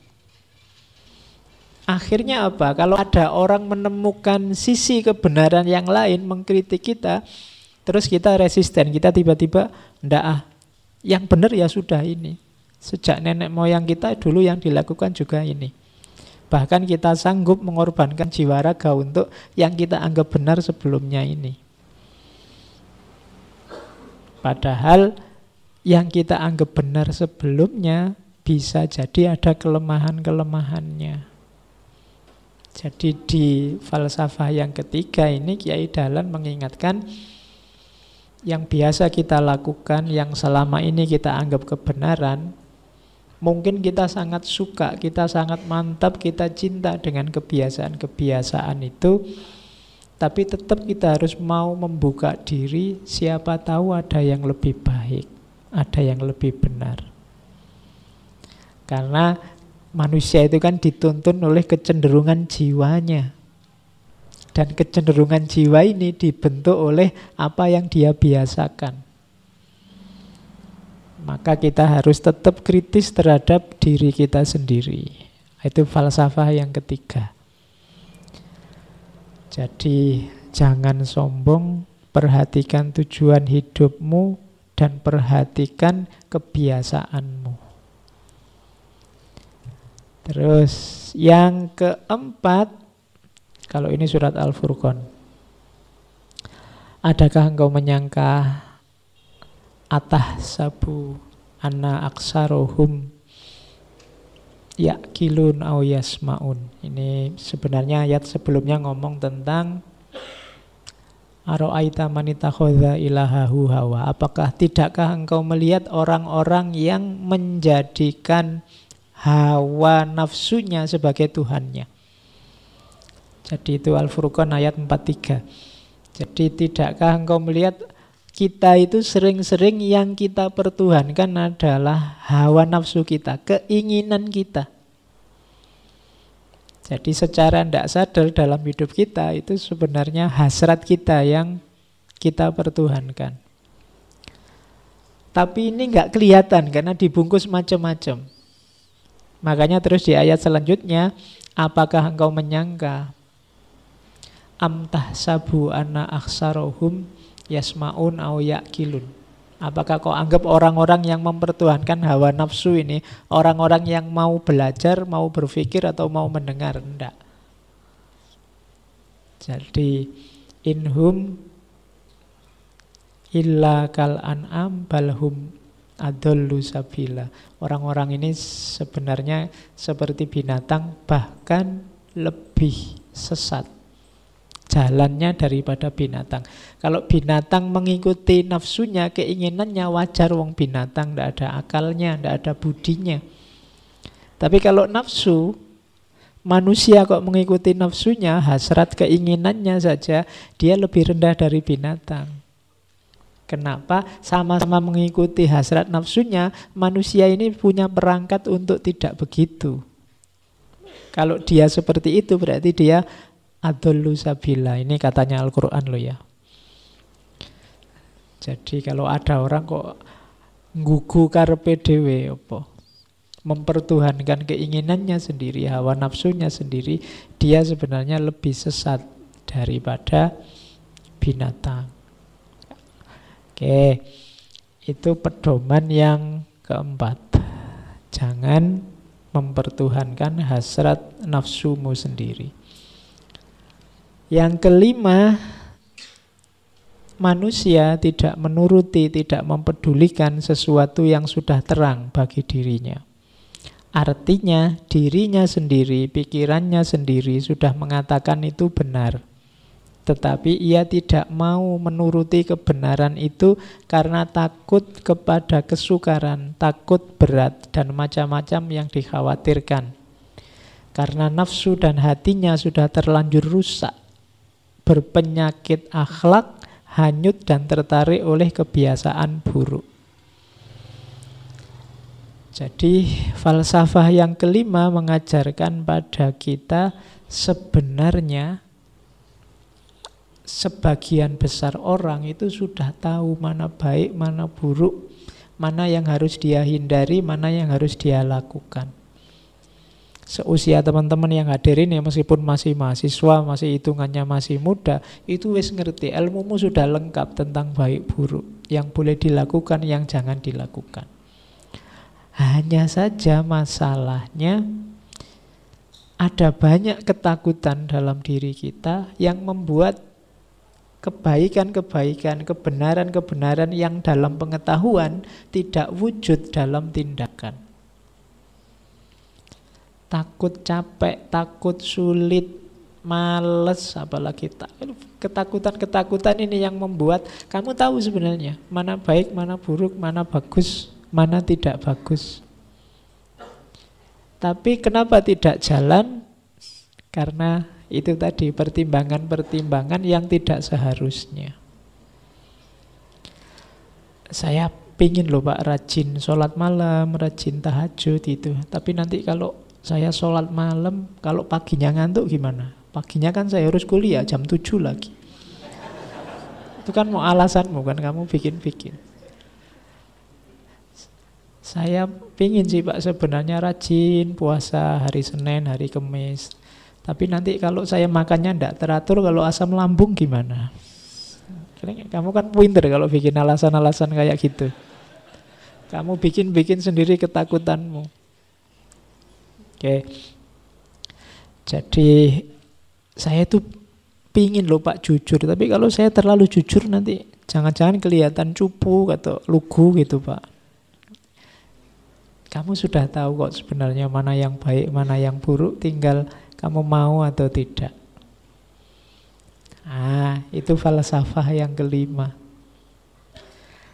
Akhirnya apa? Kalau ada orang menemukan sisi kebenaran yang lain, mengkritik kita, terus kita resisten, kita tiba-tiba, ndak yang benar ya sudah ini. Sejak nenek moyang kita dulu yang dilakukan juga ini. Bahkan kita sanggup mengorbankan jiwa raga untuk yang kita anggap benar sebelumnya ini. Padahal yang kita anggap benar sebelumnya bisa jadi ada kelemahan-kelemahannya. Jadi di falsafah yang ketiga ini Kiai Dahlan mengingatkan yang biasa kita lakukan, yang selama ini kita anggap kebenaran, mungkin kita sangat suka, kita sangat mantap, kita cinta dengan kebiasaan-kebiasaan itu, tapi tetap kita harus mau membuka diri, siapa tahu ada yang lebih baik, ada yang lebih benar. Karena manusia itu kan dituntun oleh kecenderungan jiwanya. Dan kecenderungan jiwa ini dibentuk oleh apa yang dia biasakan. Maka kita harus tetap kritis terhadap diri kita sendiri. Itu falsafah yang ketiga. Jadi jangan sombong, perhatikan tujuan hidupmu dan perhatikan kebiasaanmu. Terus yang keempat, kalau ini surat Al-Furqan. Adakah engkau menyangka atahsabu anna aksarohum ya'kilun au yasma'un. Ini sebenarnya ayat sebelumnya ngomong tentang aro'aita man ittakhadha ilahahu hawa. Apakah tidakkah engkau melihat orang-orang yang menjadikan hawa nafsunya sebagai Tuhannya? Jadi itu Al-Furqan ayat 43. Jadi tidakkah engkau melihat kita itu sering-sering yang kita pertuhankan adalah hawa nafsu kita, keinginan kita. Jadi secara tidak sadar dalam hidup kita itu sebenarnya hasrat kita yang kita pertuhankan. Tapi ini nggak kelihatan karena dibungkus macam-macam. Makanya terus di ayat selanjutnya, apakah engkau menyangka amtahsabu anna aksarohum yasma'un au ya'kilun. Apakah kau anggap orang-orang yang mempertuhankan hawa nafsu ini orang-orang yang mau belajar, mau berpikir atau mau mendengar? Enggak. Jadi inhum illa kal an'am balhum adallu sabila. Orang-orang ini sebenarnya seperti binatang, bahkan lebih sesat jalannya daripada binatang. Kalau binatang mengikuti nafsunya, keinginannya, wajar, wong binatang tidak ada akalnya, tidak ada budinya. Tapi kalau nafsu, manusia kok mengikuti nafsunya, hasrat keinginannya saja, dia lebih rendah dari binatang. Kenapa? Sama-sama mengikuti hasrat nafsunya, manusia ini punya perangkat untuk tidak begitu. Kalau dia seperti itu berarti dia adallu sabila. Ini katanya Al-Quran loh ya. Jadi kalau ada orang kok nggugu karepe dhewe apa, mempertuhankan keinginannya sendiri, hawa nafsunya sendiri, dia sebenarnya lebih sesat daripada binatang. Oke, itu pedoman yang keempat. Jangan mempertuhankan hasrat nafsumu sendiri. Yang kelima, manusia tidak menuruti, tidak mempedulikan sesuatu yang sudah terang bagi dirinya. Artinya dirinya sendiri, pikirannya sendiri sudah mengatakan itu benar. Tetapi ia tidak mau menuruti kebenaran itu karena takut kepada kesukaran, takut berat, dan macam-macam yang dikhawatirkan. Karena nafsu dan hatinya sudah terlanjur rusak, berpenyakit akhlak, hanyut dan tertarik oleh kebiasaan buruk. Jadi falsafah yang kelima mengajarkan pada kita sebenarnya sebagian besar orang itu sudah tahu mana baik, mana buruk, mana yang harus dia hindari, mana yang harus dia lakukan. Seusia teman-teman yang hadir ini, meskipun masih mahasiswa, masih hitungannya masih muda, itu wis ngerti, ilmumu sudah lengkap tentang baik buruk, yang boleh dilakukan, yang jangan dilakukan. Hanya saja masalahnya ada banyak ketakutan dalam diri kita yang membuat kebaikan-kebaikan, kebenaran-kebenaran yang dalam pengetahuan tidak wujud dalam tindakan. Takut capek, takut sulit, males, apalagi ketakutan-ketakutan ini yang membuat kamu tahu sebenarnya mana baik, mana buruk, mana bagus, mana tidak bagus. Tapi kenapa tidak jalan? Karena itu tadi, pertimbangan-pertimbangan yang tidak seharusnya. Saya pingin loh Pak rajin sholat malam, rajin tahajud itu. Tapi nanti kalau saya sholat malam, kalau paginya ngantuk gimana? Paginya kan saya harus kuliah jam 7 lagi. Itu kan mau alasanmu kan, kamu bikin-bikin. Saya pingin sih Pak sebenarnya rajin puasa hari Senin, hari Kamis. Tapi nanti kalau saya makannya tidak teratur, kalau asam lambung gimana? Kamu kan pinter kalau bikin alasan-alasan kayak gitu. Kamu bikin-bikin sendiri ketakutanmu. Oke. Jadi saya tuh pingin loh Pak jujur. Tapi kalau saya terlalu jujur nanti jangan-jangan kelihatan cupu atau lugu gitu Pak. Kamu sudah tahu kok sebenarnya mana yang baik, mana yang buruk. Tinggal kamu mau atau tidak. Itu falsafah yang kelima.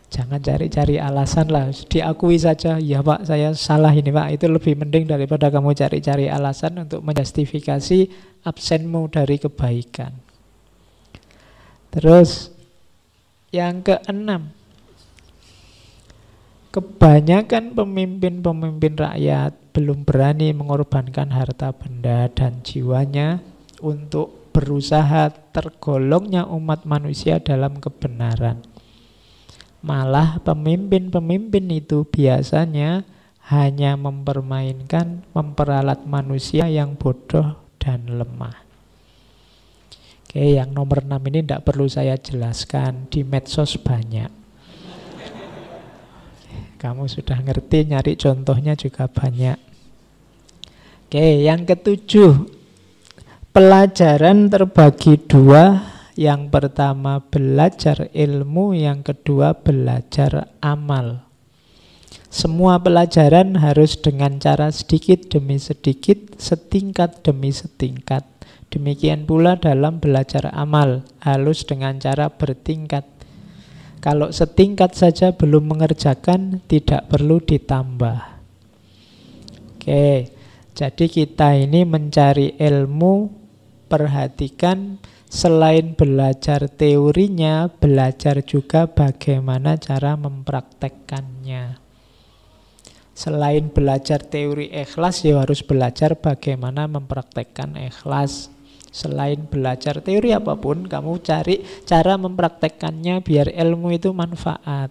Jangan cari-cari alasan lah. Diakui saja, ya Pak saya salah ini Pak. Itu lebih mending daripada kamu cari-cari alasan untuk menjustifikasi absenmu dari kebaikan. Terus yang keenam, kebanyakan pemimpin-pemimpin rakyat belum berani mengorbankan harta benda dan jiwanya untuk berusaha tergolongnya umat manusia dalam kebenaran. Malah pemimpin-pemimpin itu biasanya hanya memperalat manusia yang bodoh dan lemah. Oke, yang nomor 6 ini tidak perlu saya jelaskan, di medsos banyak. Kamu sudah ngerti, nyari contohnya juga banyak. Oke, yang ketujuh, pelajaran terbagi dua. Yang pertama belajar ilmu, yang kedua belajar amal. Semua pelajaran harus dengan cara sedikit demi sedikit, setingkat demi setingkat. Demikian pula dalam belajar amal, harus dengan cara bertingkat. Kalau setingkat saja belum mengerjakan, tidak perlu ditambah. Oke, jadi kita ini mencari ilmu, perhatikan selain belajar teorinya, belajar juga bagaimana cara mempraktekkannya. Selain belajar teori ikhlas, ya harus belajar bagaimana mempraktekkan ikhlas. Selain belajar teori apapun, kamu cari cara mempraktekkannya biar ilmu itu manfaat.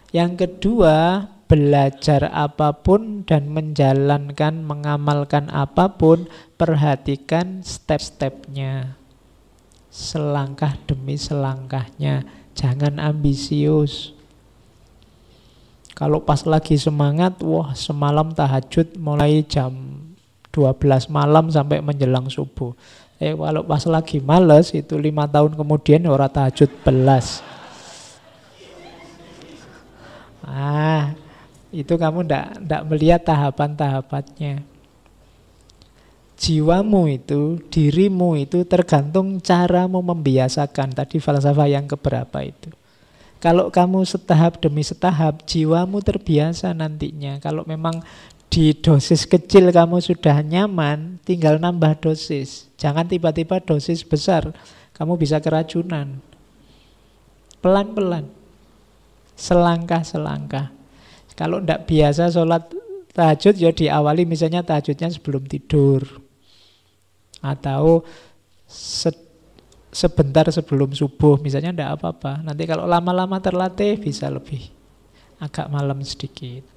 Yang kedua, belajar apapun dan menjalankan, mengamalkan apapun, perhatikan step-stepnya. Selangkah demi selangkahnya, jangan ambisius. Kalau pas lagi semangat, wah semalam tahajud mulai jam 12 malam sampai menjelang subuh. Kalau pas lagi males, itu 5 tahun kemudian orang tahajud belas. Itu kamu ndak melihat tahapan-tahapannya. Jiwamu itu, dirimu itu tergantung caramu membiasakan. Tadi falsafah yang keberapa itu. Kalau kamu setahap demi setahap, jiwamu terbiasa nantinya. Kalau memang di dosis kecil kamu sudah nyaman, tinggal nambah dosis. Jangan tiba-tiba dosis besar, kamu bisa keracunan. Pelan-pelan, selangkah-selangkah. Kalau tidak biasa sholat tahajud, ya diawali misalnya tahajudnya sebelum tidur. Atau sebentar sebelum subuh, misalnya tidak apa-apa. Nanti kalau lama-lama terlatih, bisa lebih agak malam sedikit.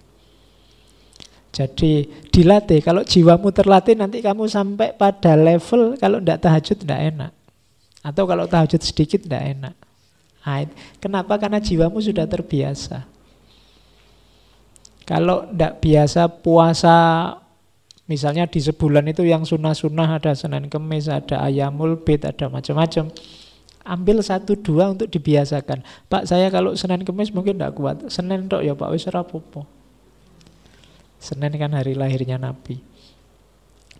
Jadi dilatih, kalau jiwamu terlatih nanti kamu sampai pada level kalau tidak tahajud tidak enak. Atau kalau tahajud sedikit tidak enak. Kenapa? Karena jiwamu sudah terbiasa. Kalau tidak biasa puasa, misalnya di sebulan itu yang sunnah-sunnah ada Senin Kemis, ada Ayamul Bid, ada macam-macam. Ambil 1-2 untuk dibiasakan. Pak, saya kalau Senin Kemis mungkin tidak kuat. Senin tok ya Pak, wis ora apa-apa. Senin kan hari lahirnya Nabi.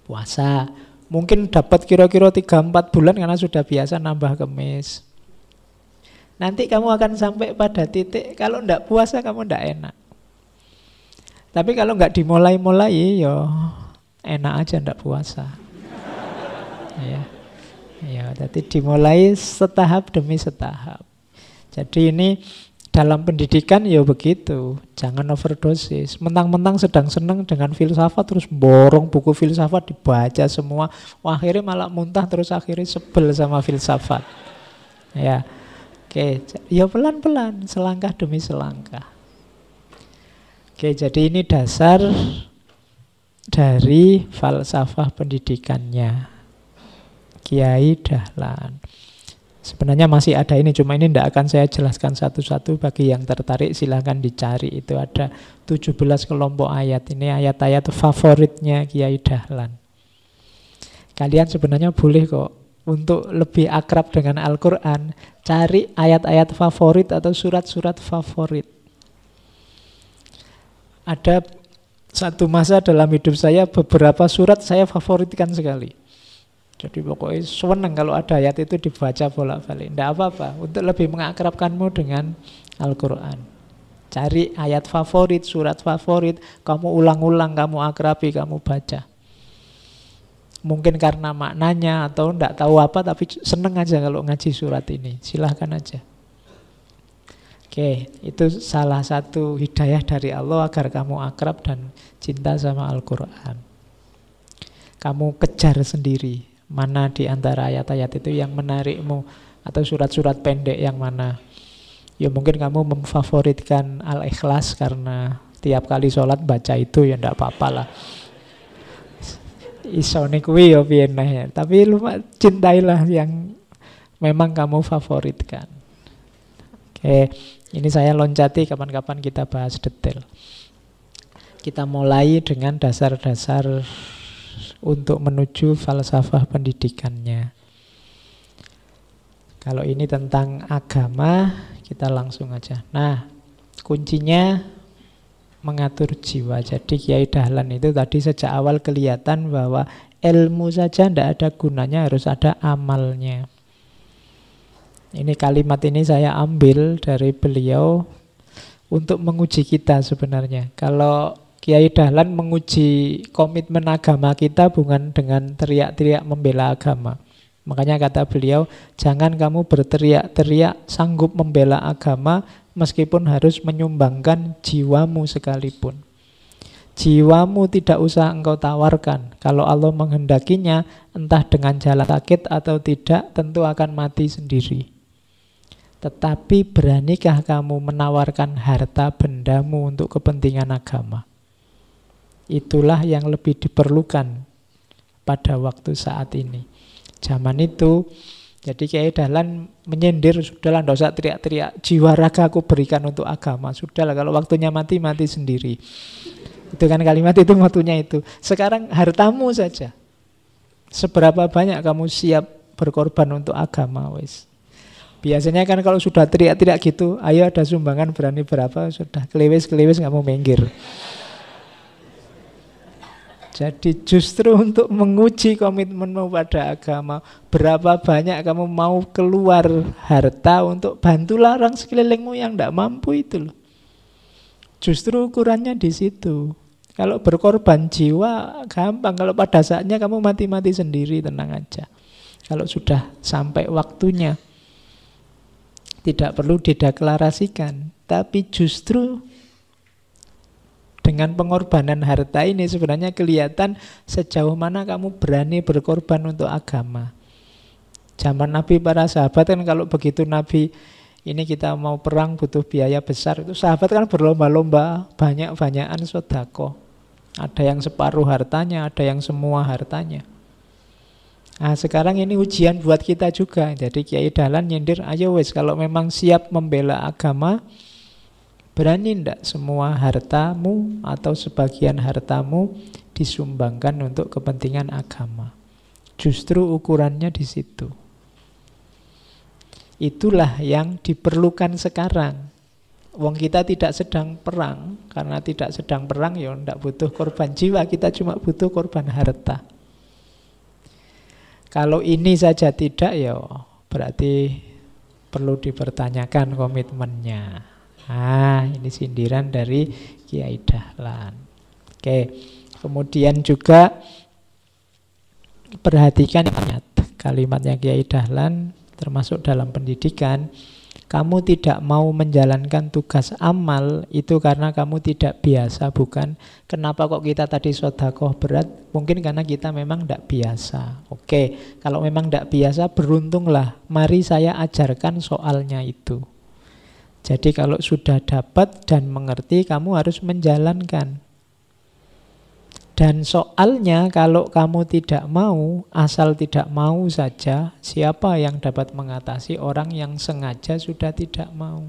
Puasa, Mungkin dapat kira-kira 3-4 bulan karena sudah biasa nambah kemis. Nanti kamu akan sampai pada titik kalau ndak puasa kamu ndak enak. Tapi kalau nggak dimulai-mulai, ya enak aja ndak puasa. Ya, ya. Jadi dimulai setahap demi setahap. Jadi ini dalam pendidikan ya begitu, jangan overdosis. Mentang-mentang sedang senang dengan filsafat terus borong buku filsafat dibaca semua, wah, akhirnya malah muntah terus akhirnya sebel sama filsafat. Ya, oke, ya pelan-pelan, selangkah demi selangkah. Oke, jadi ini dasar dari falsafah pendidikannya Kiai Dahlan. Sebenarnya masih ada ini, cuma ini tidak akan saya jelaskan satu-satu. Bagi yang tertarik silahkan dicari. Itu ada 17 kelompok ayat. Ini ayat-ayat favoritnya Kiai Dahlan. Kalian sebenarnya boleh kok untuk lebih akrab dengan Al-Quran, cari ayat-ayat favorit atau surat-surat favorit. Ada satu masa dalam hidup saya, beberapa surat saya favoritkan sekali. Jadi pokoknya seneng kalau ada ayat itu dibaca bolak-balik. Tidak apa-apa, untuk lebih mengakrabkanmu dengan Al-Quran. Cari ayat favorit, surat favorit, kamu ulang-ulang, kamu akrabi, kamu baca. Mungkin karena maknanya atau tidak tahu apa, tapi seneng aja kalau ngaji surat ini. Silahkan aja. Oke, itu salah satu hidayah dari Allah agar kamu akrab dan cinta sama Al-Quran. Kamu kejar sendiri mana di antara ayat-ayat itu yang menarikmu, atau surat-surat pendek yang mana. Ya mungkin kamu memfavoritkan Al-Ikhlas karena tiap kali sholat baca itu, ya ndak apa-apa lah. Isone kuwi ya piye ya. Tapi lu cintailah yang memang kamu favoritkan. Oke, ini saya loncati, kapan-kapan kita bahas detail. Kita mulai dengan dasar-dasar untuk menuju falsafah pendidikannya. Kalau ini tentang agama, kita langsung aja. Nah, kuncinya mengatur jiwa. Jadi Kiai Dahlan itu tadi sejak awal kelihatan bahwa ilmu saja tidak ada gunanya, harus ada amalnya. Ini kalimat ini saya ambil dari beliau untuk menguji kita sebenarnya. Kalau Kiai Dahlan menguji komitmen agama kita bukan dengan teriak-teriak membela agama. Makanya kata beliau, jangan kamu berteriak-teriak sanggup membela agama meskipun harus menyumbangkan jiwamu sekalipun. Jiwamu tidak usah engkau tawarkan. Kalau Allah menghendakinya, entah dengan jalan sakit atau tidak, tentu akan mati sendiri. Tetapi beranikah kamu menawarkan harta bendamu untuk kepentingan agama? Itulah yang lebih diperlukan pada waktu saat ini. Zaman itu, jadi Kiai Dahlan menyindir, sudahlah tidak usah teriak-teriak, jiwa raga aku berikan untuk agama. Sudahlah, kalau waktunya mati, mati sendiri. Itu kan kalimat itu waktunya itu. Sekarang hartamu saja. Seberapa banyak kamu siap berkorban untuk agama, wis. Biasanya kan kalau sudah teriak-teriak gitu, ayo ada sumbangan berani berapa, sudah kelewes-kelewes nggak mau minggir. Jadi justru untuk menguji komitmenmu pada agama, berapa banyak kamu mau keluar harta untuk bantulah orang sekelilingmu yang tidak mampu itu loh. Justru ukurannya di situ. Kalau berkorban jiwa gampang, kalau pada saatnya kamu mati-mati sendiri, tenang aja. Kalau sudah sampai waktunya, tidak perlu dideklarasikan, tapi justru dengan pengorbanan harta ini sebenarnya kelihatan sejauh mana kamu berani berkorban untuk agama. Zaman Nabi, para sahabat kan kalau begitu Nabi ini kita mau perang butuh biaya besar, itu sahabat kan berlomba-lomba, banyak-banyakan sedekah. Ada yang separuh hartanya, ada yang semua hartanya. Nah sekarang ini ujian buat kita juga. Jadi Kiai Dahlan nyindir, ayo wes kalau memang siap membela agama, berani ndak semua hartamu atau sebagian hartamu disumbangkan untuk kepentingan agama. Justru ukurannya di situ. Itulah yang diperlukan sekarang. Wong kita tidak sedang perang, karena tidak sedang perang ya ndak butuh korban jiwa, kita cuma butuh korban harta. Kalau ini saja tidak, ya berarti perlu dipertanyakan komitmennya. Ini sindiran dari Kiai Dahlan. Oke, kemudian juga perhatikan kalimatnya Kiai Dahlan, termasuk dalam pendidikan. Kamu tidak mau menjalankan tugas amal itu karena kamu tidak biasa, bukan. Kenapa kok kita tadi sedekah berat? Mungkin karena kita memang tidak biasa. Oke, kalau memang tidak biasa, beruntunglah. Mari saya ajarkan soalnya itu. Jadi kalau sudah dapat dan mengerti, kamu harus menjalankan. Dan soalnya kalau kamu tidak mau, asal tidak mau saja, siapa yang dapat mengatasi orang yang sengaja sudah tidak mau?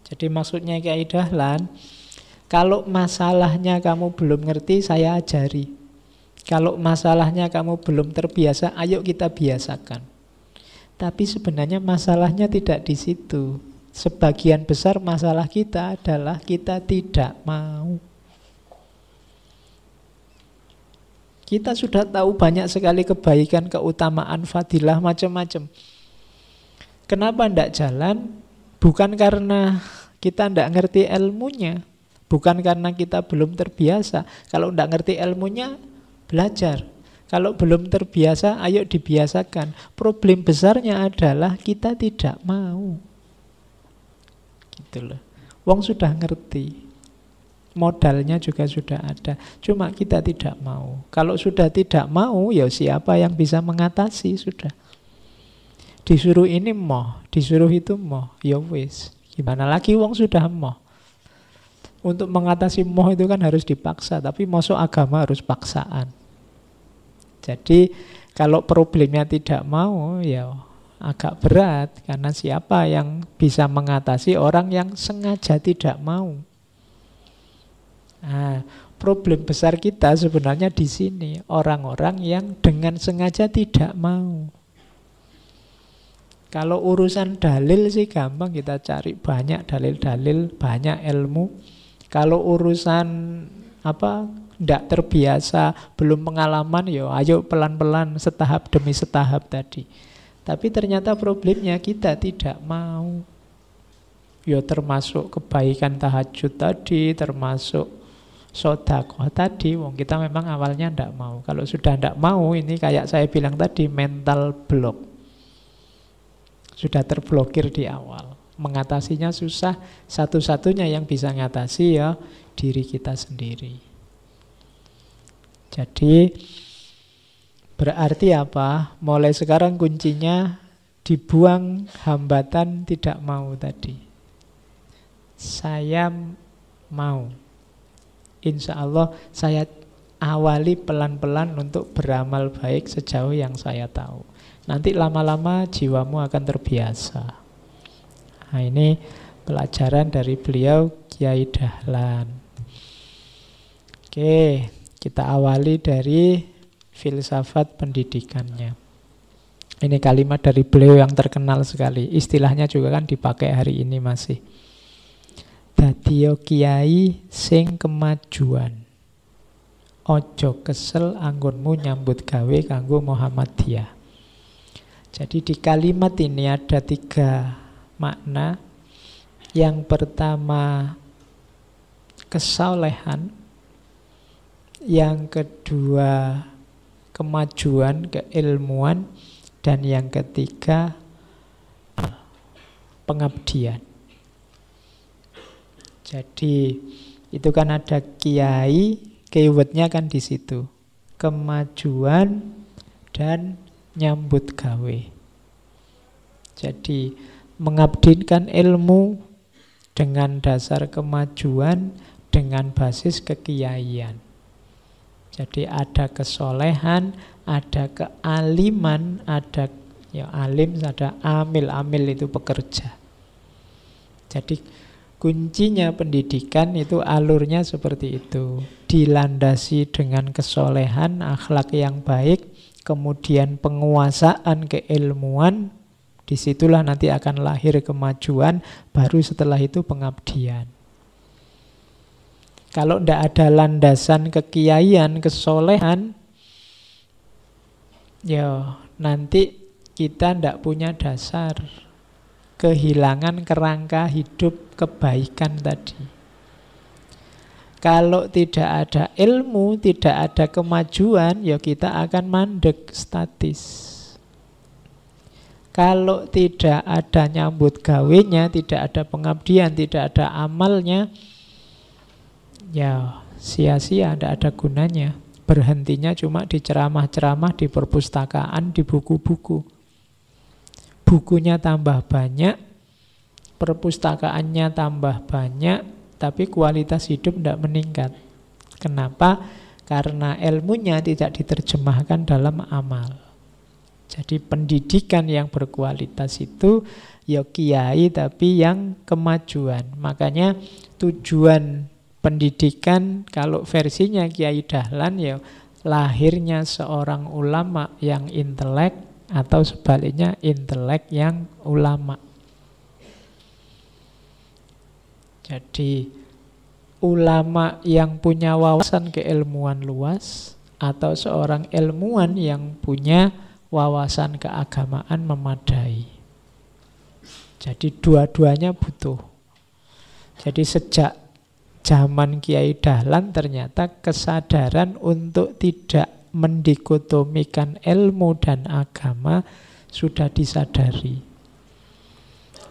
Jadi maksudnya Kiai Dahlan, kalau masalahnya kamu belum ngerti, saya ajari. Kalau masalahnya kamu belum terbiasa, ayo kita biasakan. Tapi sebenarnya masalahnya tidak di situ. Sebagian besar masalah kita adalah kita tidak mau. Kita sudah tahu banyak sekali kebaikan, keutamaan, fadilah, macam-macam. Kenapa tidak jalan? Bukan karena kita tidak ngerti ilmunya. Bukan karena kita belum terbiasa. Kalau tidak ngerti ilmunya, belajar. Kalau belum terbiasa, ayo dibiasakan. Problem besarnya adalah kita tidak mau. Gitu loh. Wong sudah ngerti. Modalnya juga sudah ada. Cuma kita tidak mau. Kalau sudah tidak mau, ya siapa yang bisa mengatasi sudah. Disuruh ini moh, disuruh itu moh, ya wis. Gimana lagi wong sudah moh. Untuk mengatasi moh itu kan harus dipaksa, tapi masuk agama harus paksaan. Jadi kalau problemnya tidak mau, ya agak berat. Karena siapa yang bisa mengatasi orang yang sengaja tidak mau. Problem besar kita sebenarnya di sini, orang-orang yang dengan sengaja tidak mau. Kalau urusan dalil sih gampang, kita cari banyak dalil-dalil, banyak ilmu. Kalau urusan tidak terbiasa, belum pengalaman, ya ayo pelan-pelan, setahap demi setahap tadi. Tapi ternyata problemnya kita tidak mau. Ya termasuk kebaikan tahajud tadi, termasuk sedekah tadi, wong kita memang awalnya ndak mau. Kalau sudah ndak mau, ini kayak saya bilang tadi, mental block. Sudah terblokir di awal. Mengatasinya susah, satu-satunya yang bisa ngatasi ya diri kita sendiri. Jadi berarti apa? Mulai sekarang kuncinya dibuang hambatan tidak mau tadi. Saya mau. Insya Allah saya awali pelan-pelan untuk beramal baik sejauh yang saya tahu. Nanti lama-lama jiwamu akan terbiasa. Nah ini pelajaran dari beliau Kiai Dahlan. Oke, kita awali dari filsafat pendidikannya. Ini kalimat dari beliau yang terkenal sekali. Istilahnya juga kan dipakai hari ini masih. Dadiya kiai sing kemajuan, ojo kesel anggonmu nyambut gawe kanggo Muhammadiyah. Jadi di kalimat ini ada 3 makna. Yang pertama kesolehan, yang kedua kemajuan, keilmuan, dan yang ketiga pengabdian. Jadi itu kan ada kiai, keywordnya kan di situ, kemajuan dan nyambut gawe. Jadi mengabdikan ilmu dengan dasar kemajuan, dengan basis kekiaian. Jadi ada kesolehan, ada kealiman, ada alim, ada amil. Amil itu pekerja. Jadi kuncinya pendidikan itu alurnya seperti itu. Dilandasi dengan kesolehan, akhlak yang baik, kemudian penguasaan keilmuan. Disitulah nanti akan lahir kemajuan, baru setelah itu pengabdian. Kalau tidak ada landasan kekiaian, kesolehan, ya nanti kita ndak punya dasar, kehilangan kerangka hidup kebaikan tadi. Kalau tidak ada ilmu, tidak ada kemajuan, ya kita akan mandek, statis. Kalau tidak ada nyambut gawenya, tidak ada pengabdian, tidak ada amalnya, ya sia-sia, tidak ada gunanya. Berhentinya cuma di ceramah-ceramah, di perpustakaan, di buku-buku. Bukunya tambah banyak, perpustakaannya tambah banyak, tapi kualitas hidup tidak meningkat. Kenapa? Karena ilmunya tidak diterjemahkan dalam amal. Jadi pendidikan yang berkualitas itu ya kiai tapi yang kemajuan. Makanya tujuan pendidikan kalau versinya Kiai Dahlan ya lahirnya seorang ulama yang intelek atau sebaliknya intelek yang ulama. Jadi ulama yang punya wawasan keilmuan luas atau seorang ilmuwan yang punya wawasan keagamaan memadai. Jadi dua-duanya butuh. Jadi sejak zaman Kiai Dahlan ternyata kesadaran untuk tidak mendikotomikan ilmu dan agama sudah disadari.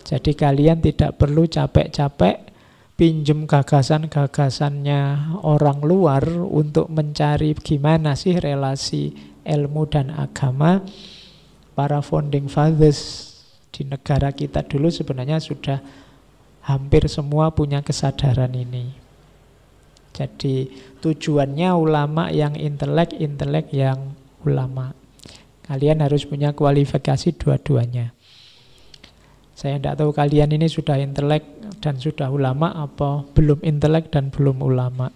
Jadi kalian tidak perlu capek-capek pinjem gagasan-gagasannya orang luar untuk mencari gimana sih relasi ilmu dan agama. Para founding fathers di negara kita dulu sebenarnya sudah hampir semua punya kesadaran ini. Jadi tujuannya ulama yang intelek, intelek yang ulama. Kalian harus punya kualifikasi dua-duanya. Saya tidak tahu kalian ini sudah intelek dan sudah ulama apa belum intelek dan belum ulama.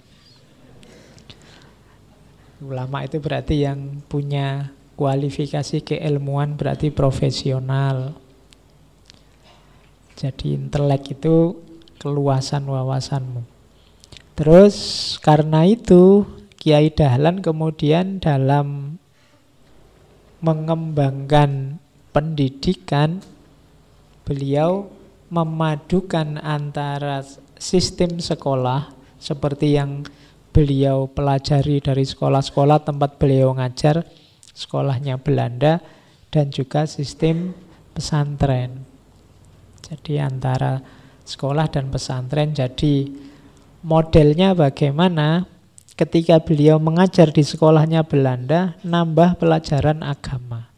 Ulama itu berarti yang punya kualifikasi keilmuan, berarti profesional. Jadi intelek itu keluasan wawasanmu. Terus karena itu Kiai Dahlan kemudian dalam mengembangkan pendidikan, beliau memadukan antara sistem sekolah seperti yang beliau pelajari dari sekolah-sekolah tempat beliau ngajar, sekolahnya Belanda, dan juga sistem pesantren. Jadi antara sekolah dan pesantren. Jadi modelnya bagaimana? Ketika beliau mengajar di sekolahnya Belanda, nambah pelajaran agama.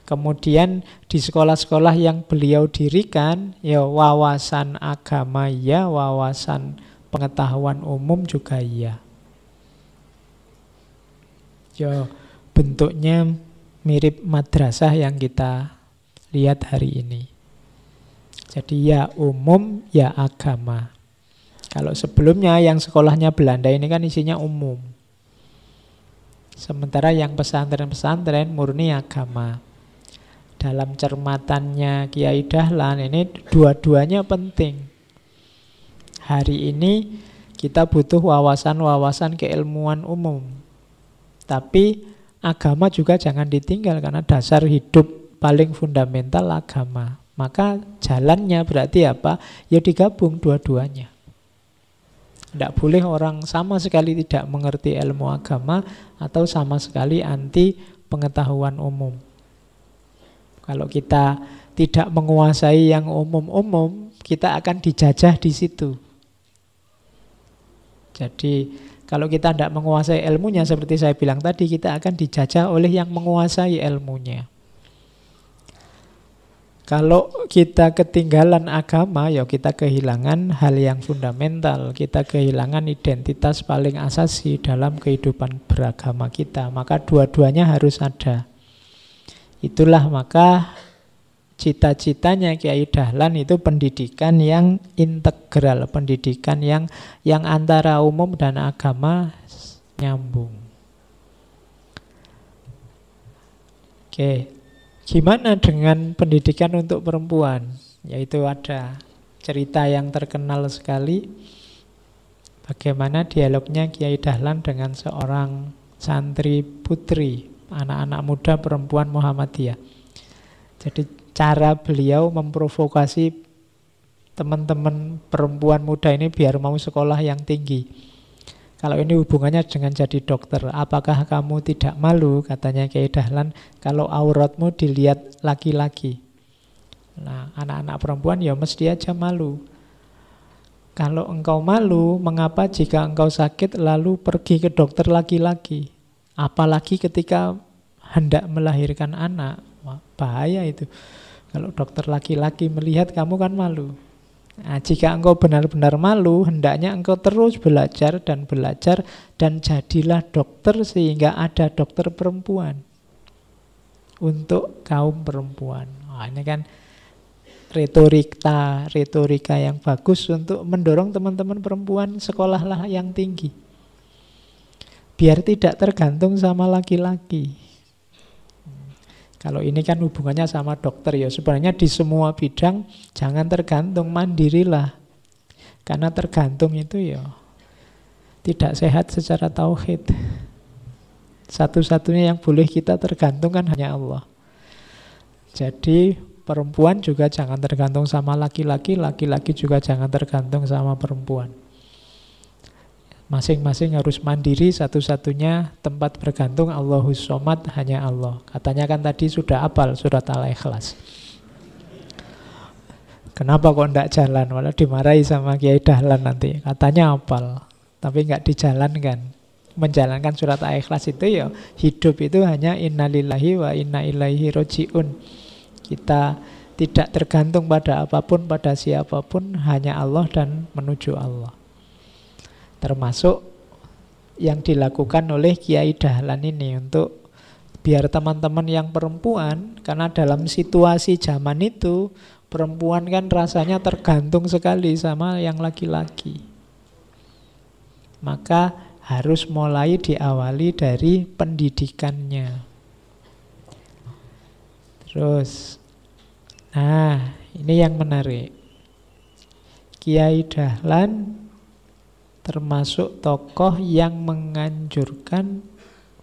Kemudian di sekolah-sekolah yang beliau dirikan, ya wawasan agama ya, wawasan pengetahuan umum juga iya. Ya bentuknya mirip madrasah yang kita lihat hari ini. Jadi ya umum ya agama. Kalau sebelumnya yang sekolahnya Belanda ini kan isinya umum. Sementara yang pesantren-pesantren murni agama. Dalam cermatannya Kiai Dahlan ini dua-duanya penting. Hari ini kita butuh wawasan-wawasan keilmuan umum. Tapi agama juga jangan ditinggal karena dasar hidup paling fundamental agama. Maka jalannya berarti apa? Ya digabung dua-duanya. Tidak boleh orang sama sekali tidak mengerti ilmu agama atau sama sekali anti pengetahuan umum. Kalau kita tidak menguasai yang umum-umum, kita akan dijajah di situ. Jadi kalau kita tidak menguasai ilmunya, seperti saya bilang tadi, kita akan dijajah oleh yang menguasai ilmunya. Kalau kita ketinggalan agama, ya kita kehilangan hal yang fundamental. Kita kehilangan identitas paling asasi dalam kehidupan beragama kita. Maka dua-duanya harus ada. Itulah maka cita-citanya Kiai Dahlan itu pendidikan yang integral, pendidikan yang antara umum dan agama nyambung. Oke, gimana dengan pendidikan untuk perempuan? Yaitu ada cerita yang terkenal sekali, bagaimana dialognya Kiai Dahlan dengan seorang santri putri anak-anak muda perempuan Muhammadiyah. Jadi cara beliau memprovokasi teman-teman perempuan muda ini biar mau sekolah yang tinggi. Kalau ini hubungannya dengan jadi dokter, apakah kamu tidak malu, katanya Kiai Dahlan, kalau auratmu dilihat laki-laki? Nah, anak-anak perempuan ya mesti aja malu. Kalau engkau malu, mengapa jika engkau sakit lalu pergi ke dokter laki-laki? Apalagi ketika hendak melahirkan anak. Wah, bahaya itu. Kalau dokter laki-laki melihat kamu kan malu. Nah, jika engkau benar-benar malu, hendaknya engkau terus belajar dan jadilah dokter sehingga ada dokter perempuan untuk kaum perempuan. Nah, ini kan retorika yang bagus untuk mendorong teman-teman perempuan sekolahlah yang tinggi. Biar tidak tergantung sama laki-laki. Kalau ini kan hubungannya sama dokter ya. Sebenarnya di semua bidang jangan tergantung, mandirilah. Karena tergantung itu ya tidak sehat secara tauhid. Satu-satunya yang boleh kita tergantung kan hanya Allah. Jadi perempuan juga jangan tergantung sama laki-laki, laki-laki juga jangan tergantung sama perempuan. Masing-masing harus mandiri, satu-satunya tempat bergantung Allahus Shomad, hanya Allah. Katanya kan tadi sudah hafal surat Al-Ikhlas. Kenapa kok enggak jalan? Walau dimarahi sama Kiai Dahlan nanti. Katanya hafal, tapi enggak dijalankan. Menjalankan surat Al-Ikhlas itu ya, hidup itu hanya innalillahi wa inna ilaihi roji'un. Kita tidak tergantung pada apapun, pada siapapun, hanya Allah dan menuju Allah. Termasuk yang dilakukan oleh Kiai Dahlan ini untuk biar teman-teman yang perempuan, karena dalam situasi zaman itu perempuan kan rasanya tergantung sekali sama yang laki-laki. Maka harus mulai diawali dari pendidikannya. Terus, nah ini yang menarik. Kiai Dahlan termasuk tokoh yang menganjurkan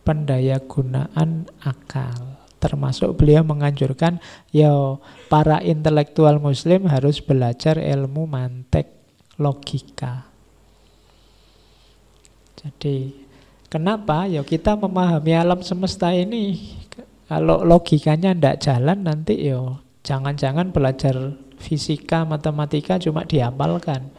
pendayagunaan akal. Termasuk beliau menganjurkan ya para intelektual muslim harus belajar ilmu mantek, logika. Jadi kenapa? Ya kita memahami alam semesta ini kalau logikanya tidak jalan nanti ya jangan-jangan belajar fisika, matematika cuma dihafalkan.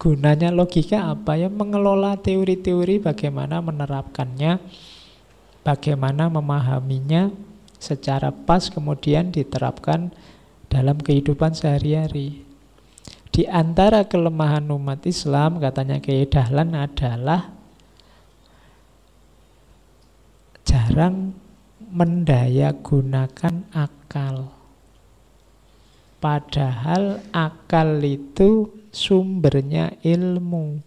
Gunanya logika apa? Ya mengelola teori-teori, bagaimana menerapkannya, bagaimana memahaminya secara pas kemudian diterapkan dalam kehidupan sehari-hari. Di antara kelemahan umat Islam, katanya Kiai Dahlan, adalah jarang mendayagunakan akal. Padahal akal itu sumbernya ilmu.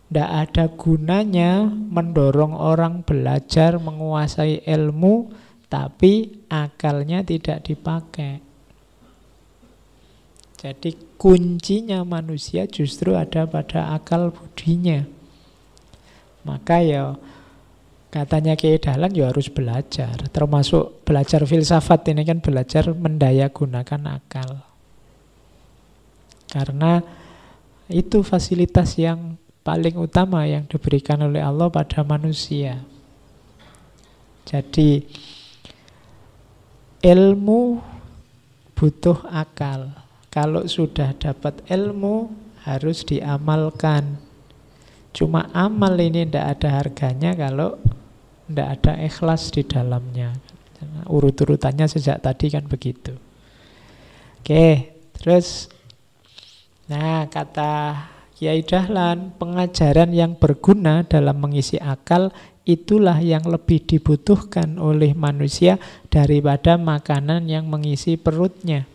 Tidak ada gunanya mendorong orang belajar menguasai ilmu, tapi akalnya tidak dipakai. Jadi kuncinya manusia justru ada pada akal budinya. Maka ya katanya Kiai Dahlan ya harus belajar. Termasuk belajar filsafat ini kan belajar mendayagunakan akal. Karena itu fasilitas yang paling utama yang diberikan oleh Allah pada manusia. Jadi ilmu butuh akal. Kalau sudah dapat ilmu harus diamalkan. Cuma amal ini tidak ada harganya kalau tidak ada ikhlas di dalamnya. Urut-urutannya sejak tadi kan begitu. Oke, terus nah, kata Kiai Dahlan, pengajaran yang berguna dalam mengisi akal itulah yang lebih dibutuhkan oleh manusia daripada makanan yang mengisi perutnya.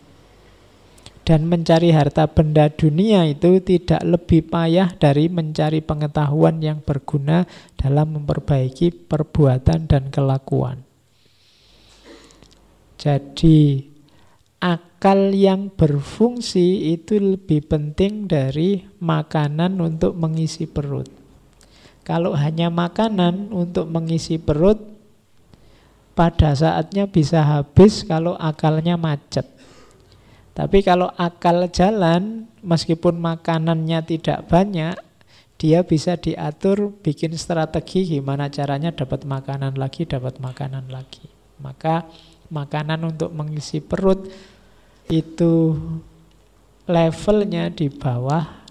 Dan mencari harta benda dunia itu tidak lebih payah dari mencari pengetahuan yang berguna dalam memperbaiki perbuatan dan kelakuan. Jadi akal yang berfungsi itu lebih penting dari makanan untuk mengisi perut. Kalau hanya makanan untuk mengisi perut, pada saatnya bisa habis kalau akalnya macet. Tapi kalau akal jalan, meskipun makanannya tidak banyak, dia bisa diatur, bikin strategi gimana caranya dapat makanan lagi, dapat makanan lagi. Maka makanan untuk mengisi perut itu levelnya di bawah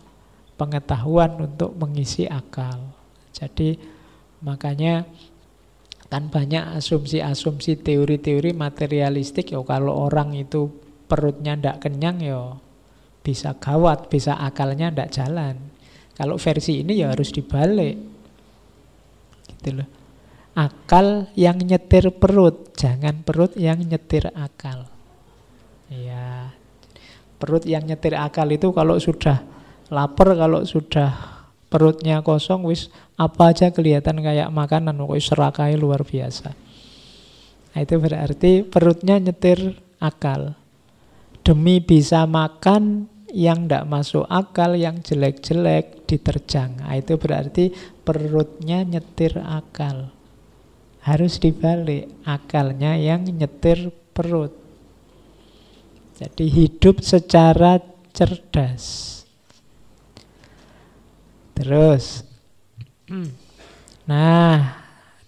pengetahuan untuk mengisi akal. Jadi makanya kan banyak asumsi-asumsi, teori-teori materialistik ya, kalau orang itu perutnya ndak kenyang ya bisa gawat, bisa akalnya ndak jalan. Kalau versi ini ya harus dibalik. Gitu loh. Akal yang nyetir perut, jangan perut yang nyetir akal. Ya. Perut yang nyetir akal itu kalau sudah lapar, kalau sudah perutnya kosong, wis apa aja kelihatan kayak makanan, wis serakai luar biasa. Nah, itu berarti perutnya nyetir akal. Demi bisa makan yang tidak masuk akal, yang jelek-jelek diterjang. Nah, itu berarti perutnya nyetir akal. Harus dibalik, akalnya yang nyetir perut. Jadi hidup secara cerdas. Terus, nah,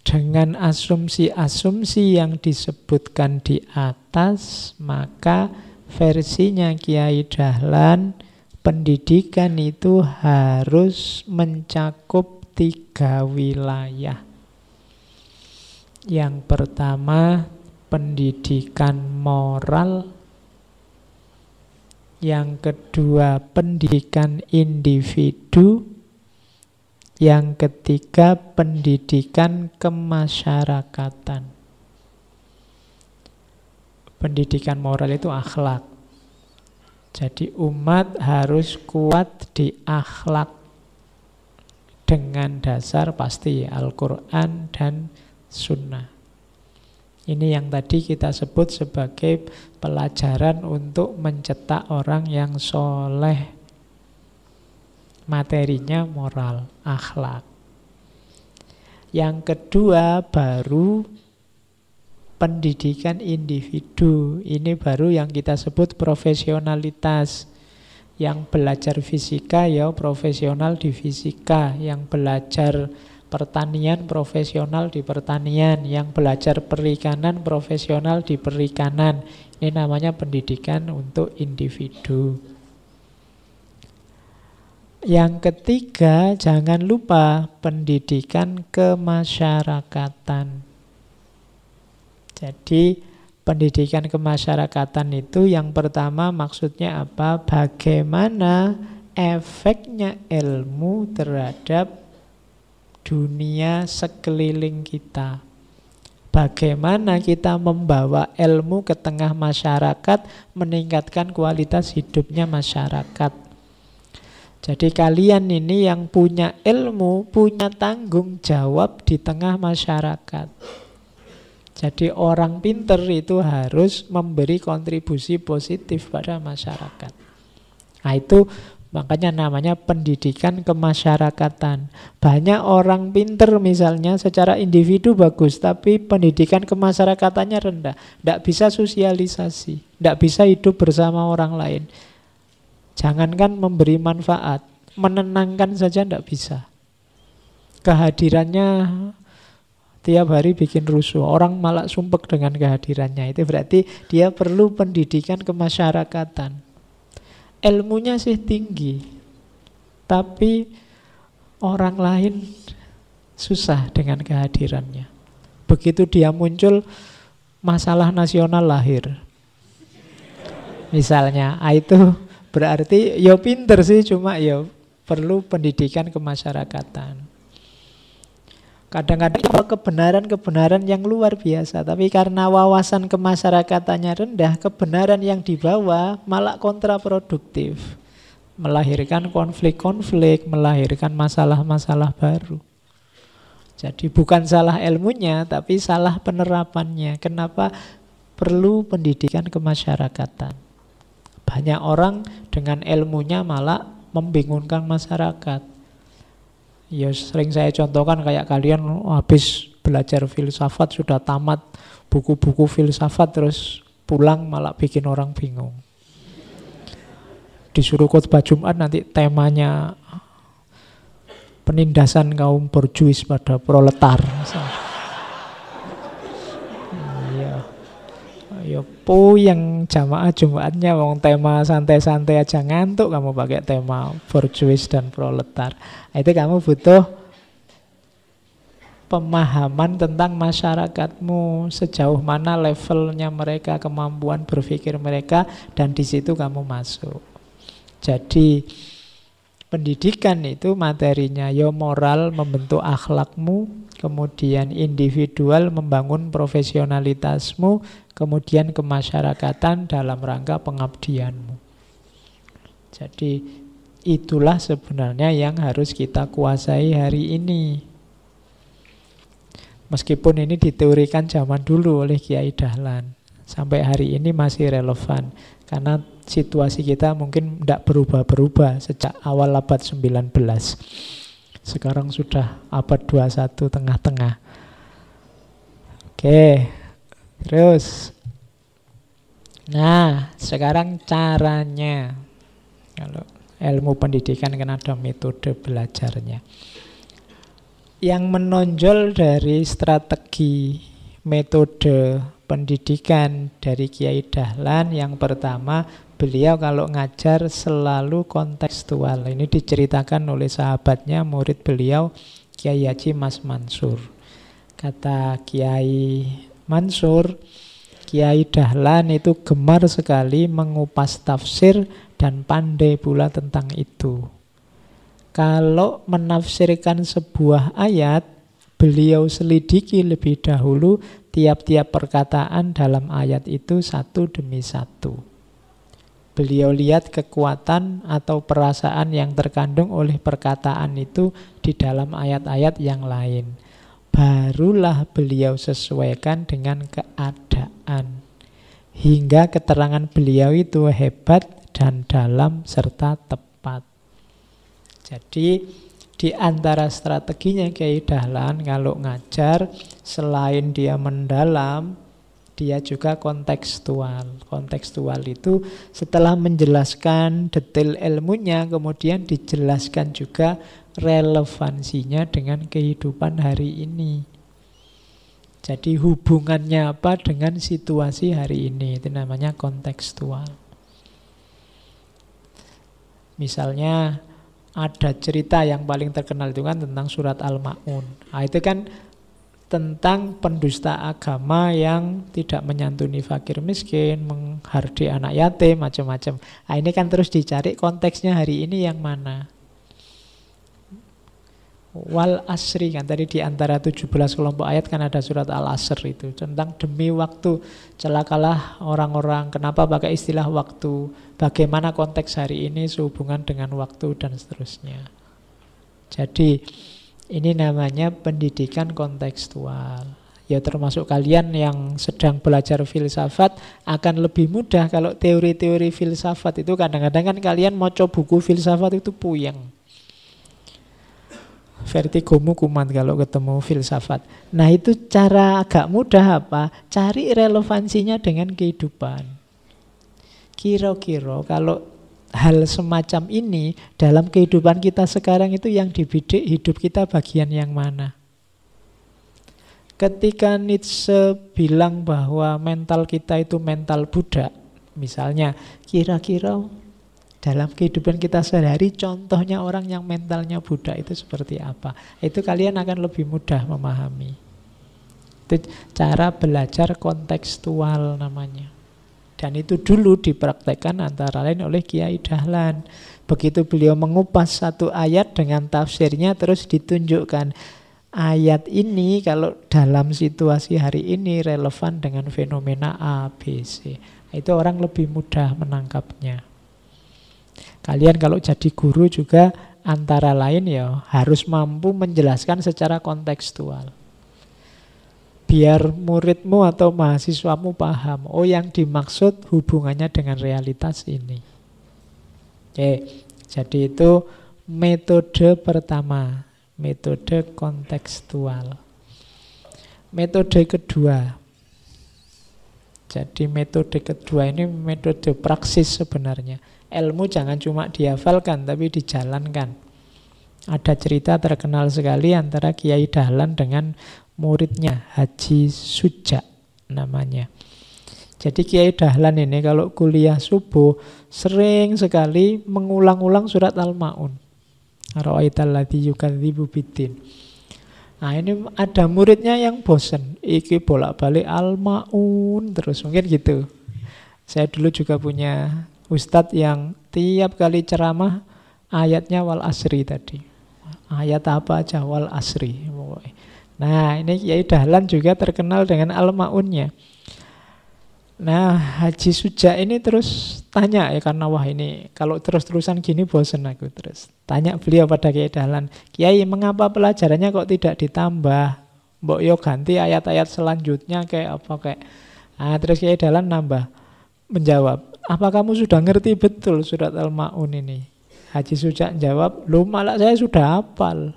dengan asumsi-asumsi yang disebutkan di atas, maka versinya Kiai Dahlan, pendidikan itu harus mencakup 3 wilayah. Yang pertama, pendidikan moral. Yang kedua, pendidikan individu. Yang ketiga, pendidikan kemasyarakatan. Pendidikan moral itu akhlak. Jadi umat harus kuat di akhlak dengan dasar pasti Al-Quran dan Sunnah. Ini yang tadi kita sebut sebagai pelajaran untuk mencetak orang yang soleh. Materinya moral, akhlak. Yang kedua baru pendidikan individu. Ini baru yang kita sebut profesionalitas. Yang belajar fisika ya profesional di fisika. Yang belajar pertanian profesional di pertanian. Yang belajar perikanan profesional di perikanan. Ini namanya pendidikan untuk individu. Yang ketiga, jangan lupa pendidikan kemasyarakatan. Jadi pendidikan kemasyarakatan itu yang pertama maksudnya apa? Bagaimana efeknya ilmu terhadap dunia sekeliling kita. Bagaimana kita membawa ilmu ke tengah masyarakat, meningkatkan kualitas hidupnya masyarakat. Jadi kalian ini yang punya ilmu, punya tanggung jawab di tengah masyarakat. Jadi orang pinter itu harus memberi kontribusi positif pada masyarakat. Nah itu makanya namanya pendidikan kemasyarakatan. Banyak orang pinter misalnya secara individu bagus, tapi pendidikan kemasyarakatannya rendah. Tidak bisa sosialisasi, tidak bisa hidup bersama orang lain. Jangankan memberi manfaat, menenangkan saja tidak bisa. Kehadirannya tiap hari bikin rusuh, orang malah sumpek dengan kehadirannya. Itu berarti dia perlu pendidikan kemasyarakatan. Ilmunya sih tinggi, tapi orang lain susah dengan kehadirannya. Begitu dia muncul, masalah nasional lahir. Misalnya, itu berarti ya pinter sih, cuma ya perlu pendidikan kemasyarakatan. Kadang-kadang kebenaran-kebenaran yang luar biasa, tapi karena wawasan kemasyarakatannya rendah, kebenaran yang dibawa malah kontraproduktif, melahirkan konflik-konflik, melahirkan masalah-masalah baru. Jadi bukan salah ilmunya, tapi salah penerapannya. Kenapa perlu pendidikan kemasyarakatan? Banyak orang dengan ilmunya malah membingungkan masyarakat. Ya sering saya contohkan kayak kalian habis belajar filsafat sudah tamat buku-buku filsafat terus pulang malah bikin orang bingung. Disuruh khotbah Jumat nanti temanya penindasan kaum borjuis pada proletar. Iya. Ya puyeng jamaah Jumatnya wong tema santai-santai aja ngantuk kamu pakai tema borjuis dan proletar. Itu kamu butuh pemahaman tentang masyarakatmu, sejauh mana levelnya mereka, kemampuan berpikir mereka, dan di situ kamu masuk. Jadi pendidikan itu materinya ya moral, membentuk akhlakmu, kemudian individual, membangun profesionalitasmu, kemudian kemasyarakatan dalam rangka pengabdianmu. Jadi itulah sebenarnya yang harus kita kuasai hari ini. Meskipun ini diteorikan zaman dulu oleh Kiai Dahlan, sampai hari ini masih relevan. Karena situasi kita mungkin tidak berubah-berubah sejak awal abad 19. Sekarang sudah abad 21 tengah-tengah. Oke, terus. Nah, sekarang caranya. Kalau ilmu pendidikan kan ada metode belajarnya. Yang menonjol dari strategi metode pendidikan dari Kiai Dahlan, yang pertama, beliau kalau ngajar selalu kontekstual. Ini diceritakan oleh sahabatnya, murid beliau, Kiai Haji Mas Mansur. Kata Kiai Mansur, Kiai Dahlan itu gemar sekali mengupas tafsir dan pandai pula tentang itu. Kalau menafsirkan sebuah ayat, beliau selidiki lebih dahulu tiap-tiap perkataan dalam ayat itu satu demi satu. Beliau lihat kekuatan atau perasaan yang terkandung oleh perkataan itu di dalam ayat-ayat yang lain. Barulah beliau sesuaikan dengan keadaan. Hingga keterangan beliau itu hebat dan dalam serta tepat. Jadi di antara strateginya Kiai Dahlan kalau ngajar, selain dia mendalam, dia juga kontekstual. Kontekstual itu setelah menjelaskan detail ilmunya, kemudian dijelaskan juga relevansinya dengan kehidupan hari ini. Jadi hubungannya apa dengan situasi hari ini, itu namanya kontekstual. Misalnya ada cerita yang paling terkenal itu kan tentang surat Al-Ma'un. Nah, itu kan tentang pendusta agama yang tidak menyantuni fakir miskin, menghardi anak yatim, macam-macam. Nah, ini kan terus dicari konteksnya hari ini yang mana. Wal asri kan tadi di antara 17 kelompok ayat kan ada surat Al-Asr itu tentang demi waktu, celakalah orang-orang. Kenapa pakai istilah waktu? Bagaimana konteks hari ini sehubungan dengan waktu dan seterusnya. Jadi ini namanya pendidikan kontekstual. Ya termasuk kalian yang sedang belajar filsafat akan lebih mudah kalau teori-teori filsafat itu kadang-kadang kan kalian mau coba buku filsafat itu puyeng. Vertigomu kumat kalau ketemu filsafat. Nah itu cara agak mudah apa? Cari relevansinya dengan kehidupan. Kira-kira kalau hal semacam ini dalam kehidupan kita sekarang itu yang dibidik hidup kita bagian yang mana? Ketika Nietzsche bilang bahwa mental kita itu mental budak, misalnya, kira-kira dalam kehidupan kita sehari, contohnya orang yang mentalnya budak itu seperti apa? Itu kalian akan lebih mudah memahami. Itu cara belajar kontekstual namanya. Dan itu dulu dipraktekkan antara lain oleh Kiai Dahlan. Begitu beliau mengupas satu ayat dengan tafsirnya, terus ditunjukkan ayat ini kalau dalam situasi hari ini relevan dengan fenomena A, B, C. Itu orang lebih mudah menangkapnya. Kalian kalau jadi guru juga antara lain ya harus mampu menjelaskan secara kontekstual. Biar muridmu atau mahasiswamu paham, oh yang dimaksud hubungannya dengan realitas ini. Oke, jadi itu metode pertama. Metode kontekstual. Metode kedua. Jadi metode kedua ini metode praksis sebenarnya. Ilmu jangan cuma dihafalkan tapi dijalankan. Ada cerita terkenal sekali antara Kiai Dahlan dengan muridnya, Haji Suja namanya. Jadi Kiai Dahlan ini kalau kuliah subuh sering sekali mengulang-ulang surat Al-Ma'un. Ara'aital ladzi yukadzibu biddin. Nah ini ada muridnya yang bosen, iki bolak-balik Al-Ma'un terus, mungkin gitu. Saya dulu juga punya ustadz yang tiap kali ceramah ayatnya wal asri tadi. Ayat apa aja wal asri. Nah ini Kiai Dahlan juga terkenal dengan Al-Ma'unnya. Nah Haji Suja ini terus tanya ya, karena wah ini kalau terus-terusan gini bosen aku. Terus tanya beliau pada Kiai Dahlan, Kiai mengapa pelajarannya kok tidak ditambah? Mbok yo ganti ayat-ayat selanjutnya kayak apa kayak. Nah terus Kiai Dahlan menjawab, apa kamu sudah ngerti betul surat Al-Ma'un ini? Haji Suja jawab, lu malah saya sudah hafal.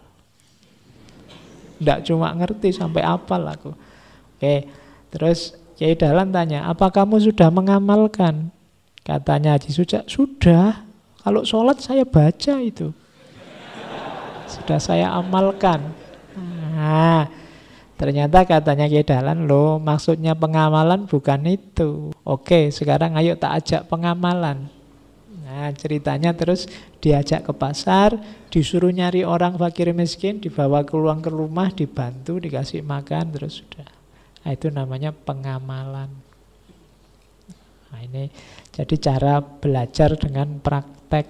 Tidak cuma ngerti, sampai hafal aku. Oke, terus Kiai Dahlan tanya, apa kamu sudah mengamalkan? Katanya Haji Suja, sudah. Kalau sholat saya baca itu. Sudah saya amalkan. Nah, ternyata katanya Kiai Dahlan, loh maksudnya pengamalan bukan itu. Oke, sekarang ayo tak ajak pengamalan. Nah ceritanya terus diajak ke pasar, disuruh nyari orang fakir miskin, dibawa keluar ke rumah, dibantu, dikasih makan, terus sudah. Nah, itu namanya pengamalan. Nah ini jadi cara belajar dengan praktek,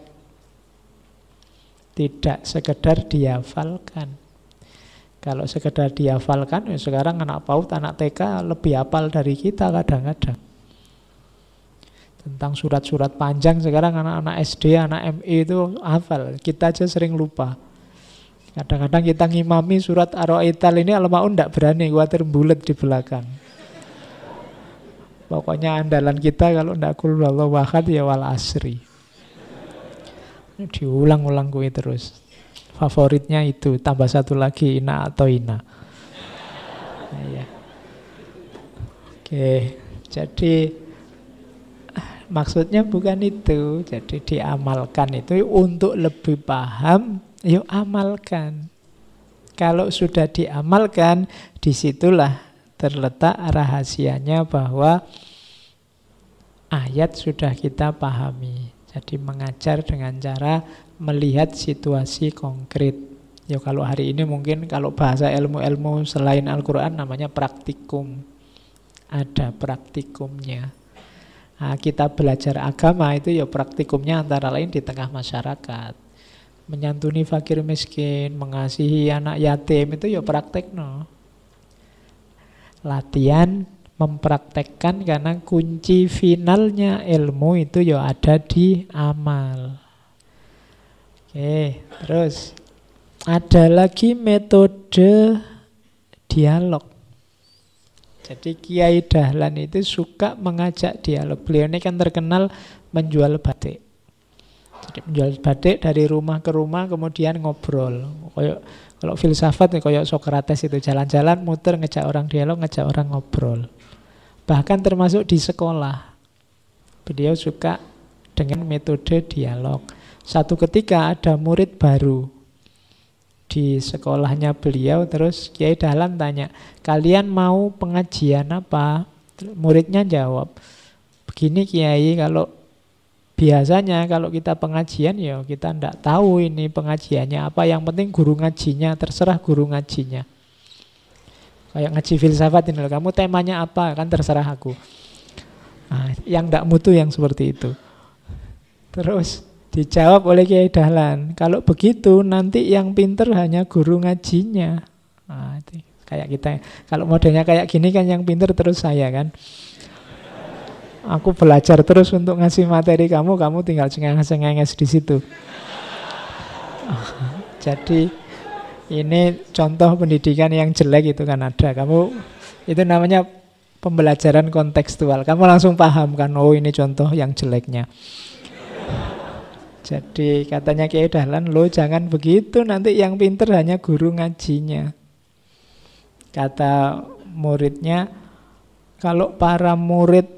tidak sekedar dihafalkan. Kalau sekedar dihafalkan, ya sekarang anak PAUD, anak TK lebih hafal dari kita kadang-kadang. Tentang surat-surat panjang sekarang anak-anak SD, anak MI itu hafal. Kita aja sering lupa. Kadang-kadang kita ngimami surat Ar-Ra'aital ini Al-Ma'un tidak berani, khawatir bulet di belakang. Pokoknya andalan kita kalau tidak qul huwallahu ahad ya wal asri. Diulang-ulang gue terus. Favoritnya itu, tambah satu lagi ina atau ina. Nah, ya. Oke, jadi maksudnya bukan itu. Jadi diamalkan itu untuk lebih paham, yuk amalkan. Kalau sudah diamalkan, disitulah terletak rahasianya bahwa ayat sudah kita pahami. Jadi mengajar dengan cara melihat situasi konkret. Ya kalau hari ini mungkin kalau bahasa ilmu-ilmu selain Al-Quran namanya praktikum. Ada praktikumnya. Nah, kita belajar agama itu ya praktikumnya antara lain di tengah masyarakat. Menyantuni fakir miskin, mengasihi anak yatim itu ya praktek no. Latihan mempraktekkan karena kunci finalnya ilmu itu ya ada di amal. Oke, terus ada lagi metode dialog. Jadi Kiai Dahlan itu suka mengajak dialog. Beliau ini kan terkenal menjual batik. Jadi menjual batik dari rumah ke rumah kemudian ngobrol. Kalau filsafat kayak Sokrates itu jalan-jalan muter ngejak orang dialog, ngejak orang ngobrol. Bahkan termasuk di sekolah. Beliau suka dengan metode dialog. Satu ketika ada murid baru di sekolahnya beliau, terus Kiai Dahlan tanya, kalian mau pengajian apa? Muridnya jawab, begini Kiai, kalau biasanya kalau kita pengajian ya kita tidak tahu ini pengajiannya apa, yang penting guru ngajinya, terserah guru ngajinya. Kayak ngaji filsafat ini, kamu temanya apa, kan terserah aku. Nah, yang tidak mutu yang seperti itu. Terus dijawab oleh Kiai Dahlan, kalau begitu nanti yang pinter hanya guru ngajinya. Nah, itu kayak kita, kalau modelnya kayak gini kan yang pinter terus saya kan. Aku belajar terus untuk ngasih materi kamu, kamu tinggal cengenges-cengenges di situ. Jadi ini contoh pendidikan yang jelek itu kan ada. Kamu itu namanya pembelajaran kontekstual. Kamu langsung paham kan, oh ini contoh yang jeleknya. Jadi katanya Kiai Dahlan, lo jangan begitu, nanti yang pinter hanya guru ngajinya. Kata muridnya, kalau para murid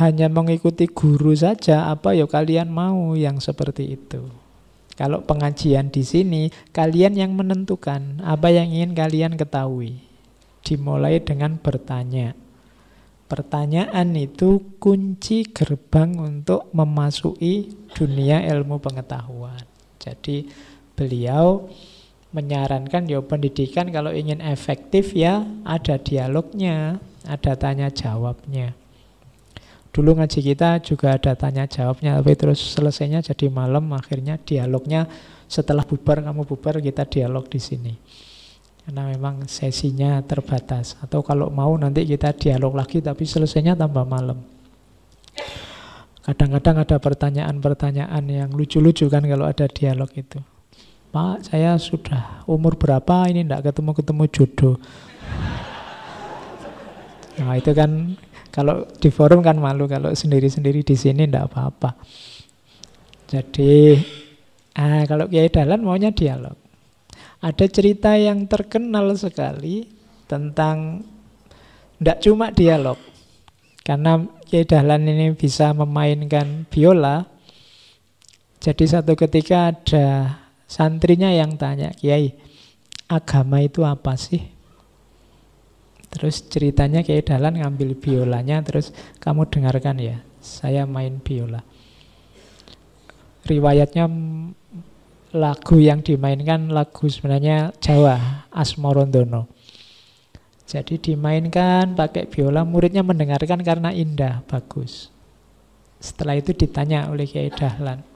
hanya mengikuti guru saja, apa ya kalian mau yang seperti itu? Kalau pengajian di sini, kalian yang menentukan apa yang ingin kalian ketahui. Dimulai dengan bertanya. Pertanyaan itu kunci gerbang untuk memasuki dunia ilmu pengetahuan. Jadi beliau menyarankan ya pendidikan kalau ingin efektif ya ada dialognya, ada tanya jawabnya. Dulu ngaji kita juga ada tanya jawabnya, tapi terus selesainya jadi malam, akhirnya dialognya setelah bubar, kamu bubar, kita dialog di sini. Karena memang sesinya terbatas. Atau kalau mau nanti kita dialog lagi, tapi selesainya tambah malam. Kadang-kadang ada pertanyaan-pertanyaan yang lucu-lucu kan kalau ada dialog itu. Pak, saya sudah umur berapa ini enggak ketemu-ketemu jodoh. Nah itu kan kalau di forum kan malu, kalau sendiri-sendiri di sini enggak apa-apa. Jadi kalau Kiai Dahlan maunya dialog. Ada cerita yang terkenal sekali tentang enggak cuma dialog. Karena Kiai Dahlan ini bisa memainkan biola. Jadi satu ketika ada santrinya yang tanya, Kiai, agama itu apa sih? Terus ceritanya Kiai Dahlan ngambil biolanya, terus kamu dengarkan ya, saya main biola. Riwayatnya lagu yang dimainkan lagu sebenarnya Jawa, Asmarandono. Jadi dimainkan pakai biola, muridnya mendengarkan karena indah, bagus. Setelah itu ditanya oleh Kiai Dahlan,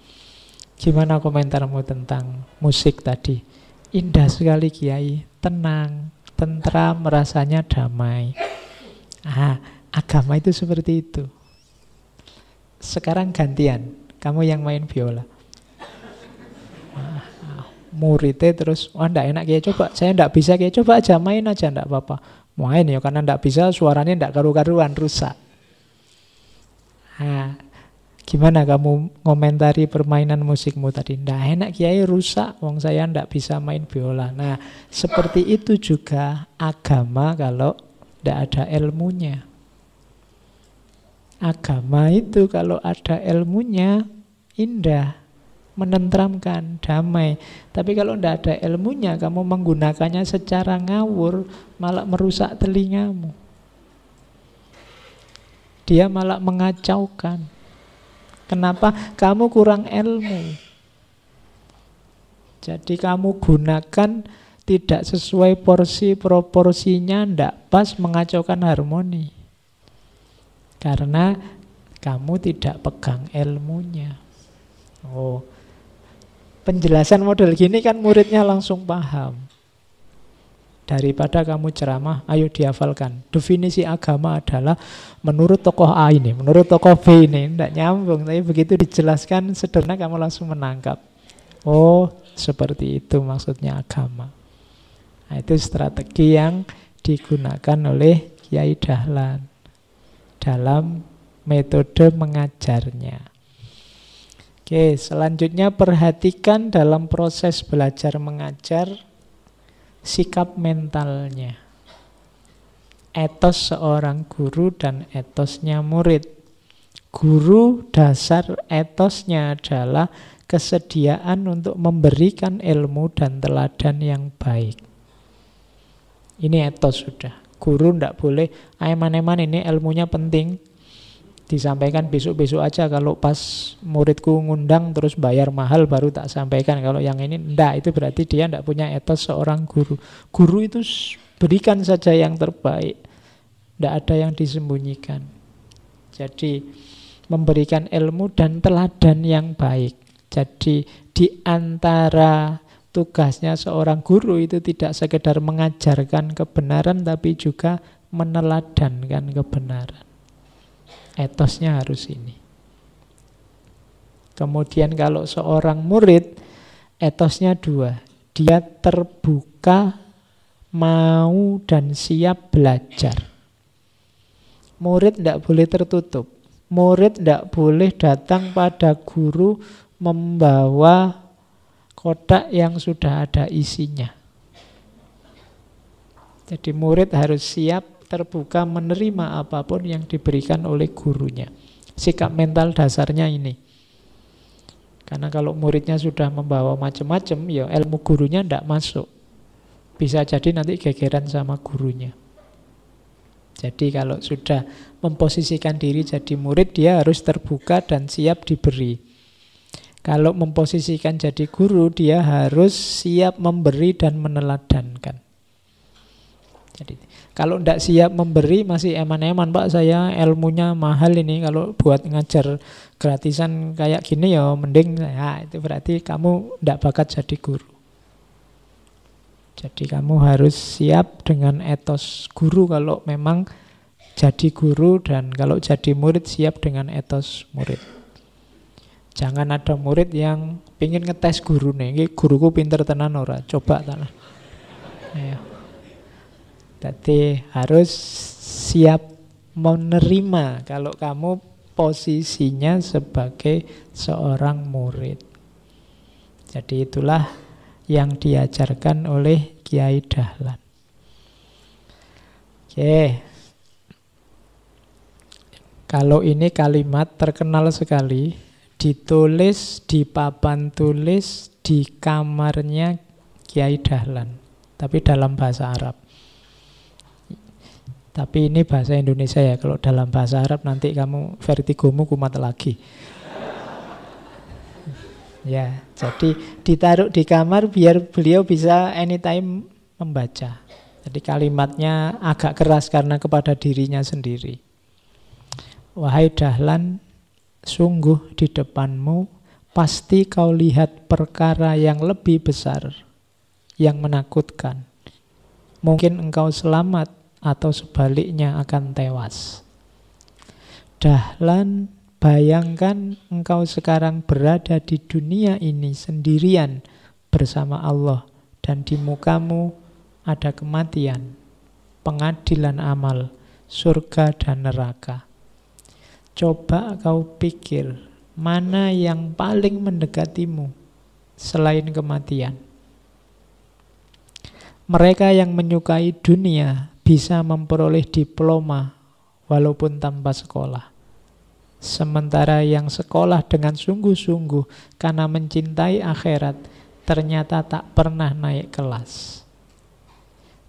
gimana komentarmu tentang musik tadi? Indah sekali Kiai, tenang, tentram, rasanya damai. Agama itu seperti itu. Sekarang gantian, kamu yang main biola. Muridnya terus, enggak enak Kiai, coba. Saya enggak bisa Kiai, coba aja, main aja, enggak apa-apa. Main ya, karena enggak bisa, suaranya enggak karu-karuan, rusak. Gimana kamu komentari permainan musikmu tadi? Enggak enak Kiai, rusak, wong saya enggak bisa main biola. Nah, seperti itu juga agama kalau enggak ada ilmunya. Agama itu kalau ada ilmunya indah, menenteramkan, damai. Tapi kalau tidak ada ilmunya, kamu menggunakannya secara ngawur, malah merusak telingamu. Dia malah mengacaukan. Kenapa? Kamu kurang ilmu. Jadi kamu gunakan tidak sesuai porsi, proporsinya, tidak pas, mengacaukan harmoni. Karena kamu tidak pegang ilmunya. Penjelasan model gini kan muridnya langsung paham. Daripada kamu ceramah, ayo dihafalkan. Definisi agama adalah menurut tokoh A ini, menurut tokoh B ini. Tidak nyambung, tapi begitu dijelaskan sederhana kamu langsung menangkap. Oh, seperti itu maksudnya agama. Nah, itu strategi yang digunakan oleh Kiai Dahlan dalam metode mengajarnya. Oke, selanjutnya perhatikan dalam proses belajar mengajar sikap mentalnya. Etos seorang guru dan etosnya murid. Guru dasar etosnya adalah kesediaan untuk memberikan ilmu dan teladan yang baik. Ini etos sudah. Guru tidak boleh, eman-eman ini ilmunya penting, disampaikan besok-besok aja. Kalau pas muridku ngundang terus bayar mahal baru tak sampaikan. Kalau yang ini enggak, itu berarti dia enggak punya etos seorang guru. Guru itu berikan saja yang terbaik, enggak ada yang disembunyikan. Jadi memberikan ilmu dan teladan yang baik. Jadi di antara tugasnya seorang guru itu tidak sekedar mengajarkan kebenaran, tapi juga meneladankan kebenaran. Etosnya harus ini. Kemudian kalau seorang murid, etosnya dua. Dia terbuka, mau dan siap belajar. Murid tidak boleh tertutup. Murid tidak boleh datang pada guru membawa kotak yang sudah ada isinya. Jadi murid harus siap terbuka menerima apapun yang diberikan oleh gurunya. Sikap mental dasarnya ini. Karena kalau muridnya sudah membawa macam-macam, ya ilmu gurunya tidak masuk. Bisa jadi nanti gegeran sama gurunya. Jadi kalau sudah memposisikan diri jadi murid, dia harus terbuka dan siap diberi. Kalau memposisikan jadi guru, dia harus siap memberi dan meneladankan. Jadi, kalau tidak siap memberi, masih eman-eman, Pak, saya ilmunya mahal ini, kalau buat ngajar gratisan kayak gini ya mending, ya itu berarti kamu tidak bakat jadi guru. Jadi kamu harus siap dengan etos guru kalau memang jadi guru, dan kalau jadi murid siap dengan etos murid. Jangan ada murid yang pingin ngetes guru nih, ini guruku pinter tenan ora, coba tanah. Ya. Jadi harus siap menerima kalau kamu posisinya sebagai seorang murid. Jadi itulah yang diajarkan oleh Kiai Dahlan. Oke. Kalau ini kalimat terkenal sekali, ditulis di papan tulis di kamarnya Kiai Dahlan, tapi dalam bahasa Arab. Tapi ini bahasa Indonesia ya, kalau dalam bahasa Arab nanti kamu vertigomu kumat lagi. Ya, jadi ditaruh di kamar biar beliau bisa anytime membaca. Jadi kalimatnya agak keras karena kepada dirinya sendiri. Wahai Dahlan, sungguh di depanmu pasti kau lihat perkara yang lebih besar, yang menakutkan. Mungkin engkau selamat atau sebaliknya akan tewas. Dahlan, bayangkan engkau sekarang berada di dunia ini sendirian bersama Allah, dan di mukamu ada kematian, pengadilan amal, surga dan neraka. Coba kau pikir, mana yang paling mendekatimu selain kematian? Mereka yang menyukai dunia bisa memperoleh diploma walaupun tanpa sekolah. Sementara yang sekolah dengan sungguh-sungguh karena mencintai akhirat ternyata tak pernah naik kelas.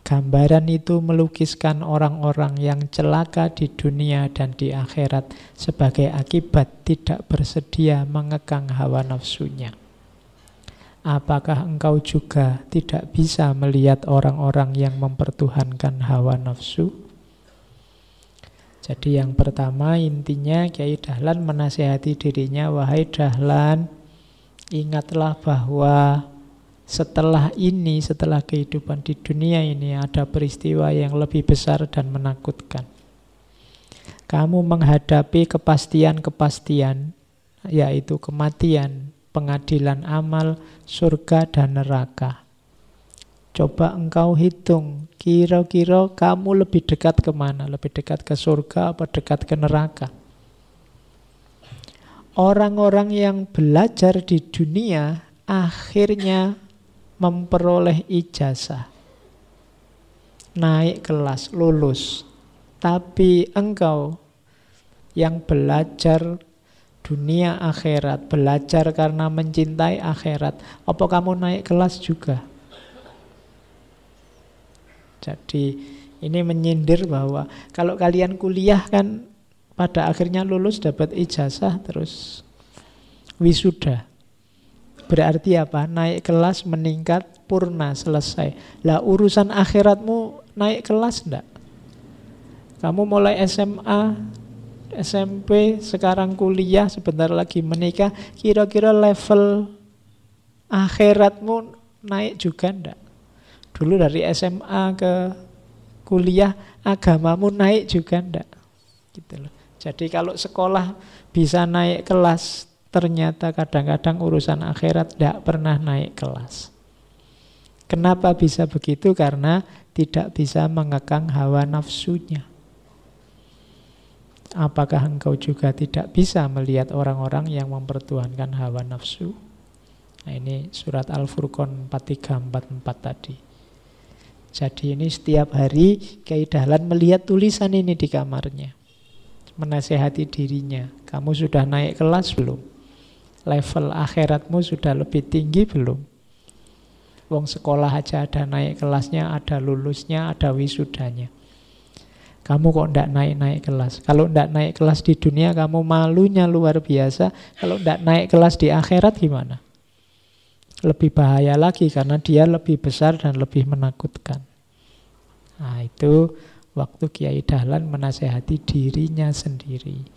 Gambaran itu melukiskan orang-orang yang celaka di dunia dan di akhirat sebagai akibat tidak bersedia mengekang hawa nafsunya. Apakah engkau juga tidak bisa melihat orang-orang yang mempertuhankan hawa nafsu? Jadi yang pertama intinya Kiai Dahlan menasihati dirinya, wahai Dahlan, ingatlah bahwa setelah ini, setelah kehidupan di dunia ini ada peristiwa yang lebih besar dan menakutkan. Kamu menghadapi kepastian-kepastian, yaitu kematian, pengadilan amal, surga dan neraka. Coba engkau hitung, kira-kira kamu lebih dekat kemana? Lebih dekat ke surga apa dekat ke neraka? Orang-orang yang belajar di dunia akhirnya memperoleh ijazah, naik kelas, lulus. Tapi engkau yang belajar dunia akhirat, belajar karena mencintai akhirat, apa kamu naik kelas juga? Jadi ini menyindir bahwa kalau kalian kuliah kan pada akhirnya lulus dapat ijazah terus wisuda. Berarti apa? Naik kelas, meningkat, purna, selesai. Lah urusan akhiratmu naik kelas enggak? Kamu mulai SMA, SMP, sekarang kuliah, sebentar lagi menikah, kira-kira level akhiratmu naik juga enggak? Dulu dari SMA ke kuliah, agamamu naik juga enggak? Gitu loh. Jadi kalau sekolah bisa naik kelas, ternyata kadang-kadang urusan akhirat tidak pernah naik kelas. Kenapa bisa begitu? Karena tidak bisa mengekang hawa nafsunya. Apakah engkau juga tidak bisa melihat orang-orang yang mempertuhankan hawa nafsu? Nah, ini surat Al-Furqan 4344 tadi. Jadi ini setiap hari Kiai Dahlan melihat tulisan ini di kamarnya, menasehati dirinya. Kamu sudah naik kelas belum? Level akhiratmu sudah lebih tinggi belum? Wong sekolah aja ada naik kelasnya, ada lulusnya, ada wisudanya. Kamu kok ndak naik-naik kelas? Kalau ndak naik kelas di dunia, kamu malunya luar biasa. Kalau ndak naik kelas di akhirat gimana? Lebih bahaya lagi karena dia lebih besar dan lebih menakutkan. Nah, itu waktu Kiai Dahlan menasehati dirinya sendiri.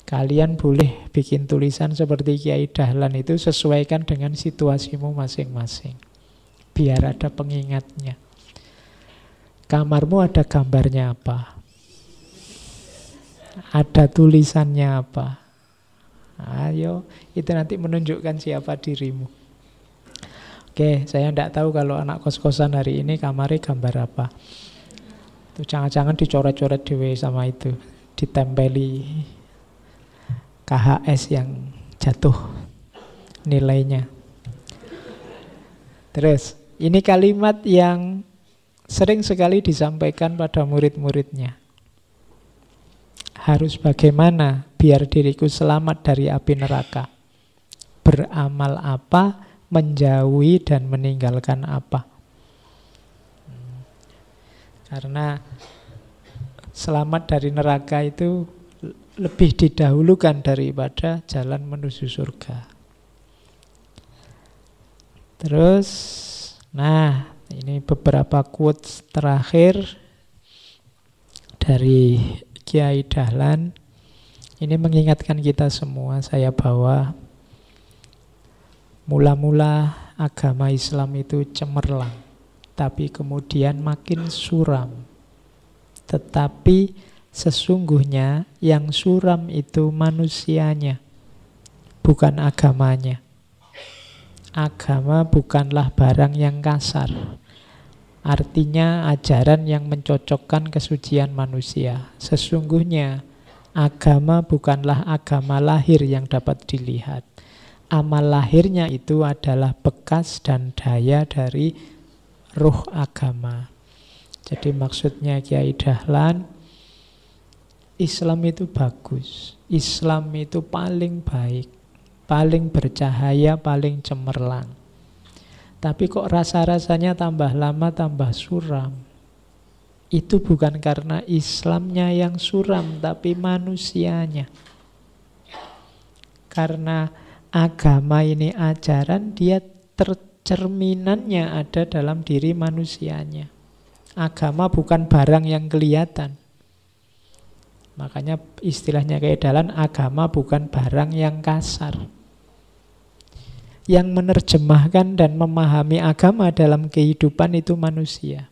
Kalian boleh bikin tulisan seperti Kiai Dahlan itu, sesuaikan dengan situasimu masing-masing, biar ada pengingatnya. Kamarmu ada gambarnya apa? Ada tulisannya apa? Ayo, itu nanti menunjukkan siapa dirimu. Oke, saya tidak tahu kalau anak kos-kosan hari ini kamarnya gambar apa. Itu jangan-jangan dicoret-coret dewe sama itu, ditempeli KHS yang jatuh nilainya. Terus, ini kalimat yang sering sekali disampaikan pada murid-muridnya. Harus bagaimana biar diriku selamat dari api neraka? Beramal apa? Menjauhi dan meninggalkan apa? Karena selamat dari neraka itu lebih didahulukan daripada jalan menuju surga. Terus, nah, ini beberapa quotes terakhir dari Kiai Dahlan. Ini mengingatkan kita semua. Saya bawa, mula-mula agama Islam itu cemerlang, tapi kemudian makin suram. Tetapi sesungguhnya yang suram itu manusianya, bukan agamanya. Agama bukanlah barang yang kasar. Artinya ajaran yang mencocokkan kesucian manusia. Sesungguhnya agama bukanlah agama lahir yang dapat dilihat. Amal lahirnya itu adalah bekas dan daya dari ruh agama. Jadi maksudnya Kiai Dahlan, Islam itu bagus, Islam itu paling baik, paling bercahaya, paling cemerlang. Tapi kok rasa-rasanya tambah lama tambah suram. Itu bukan karena Islamnya yang suram, tapi manusianya. Karena agama ini ajaran, dia tercerminannya ada dalam diri manusianya. Agama bukan barang yang kelihatan. Makanya istilahnya kayak Dahlan, agama bukan barang yang kasar. Yang menerjemahkan dan memahami agama dalam kehidupan itu manusia.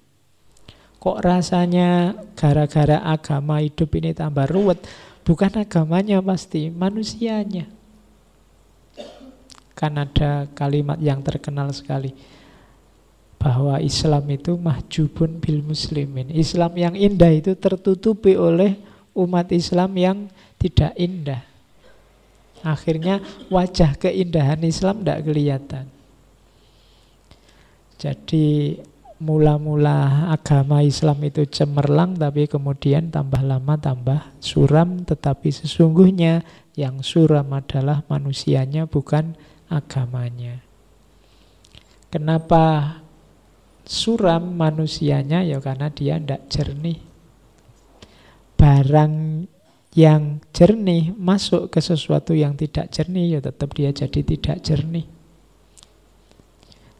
Kok rasanya gara-gara agama hidup ini tambah ruwet? Bukan agamanya pasti, manusianya. Kan ada kalimat yang terkenal sekali, bahwa Islam itu mahjubun bil muslimin. Islam yang indah itu tertutupi oleh umat Islam yang tidak indah. Akhirnya wajah keindahan Islam tidak kelihatan. Jadi mula-mula agama Islam itu cemerlang, tapi kemudian tambah lama tambah suram. Tetapi sesungguhnya yang suram adalah manusianya, bukan agamanya. Kenapa suram manusianya? Ya karena dia tidak jernih. Barang yang jernih masuk ke sesuatu yang tidak jernih, ya tetap dia jadi tidak jernih.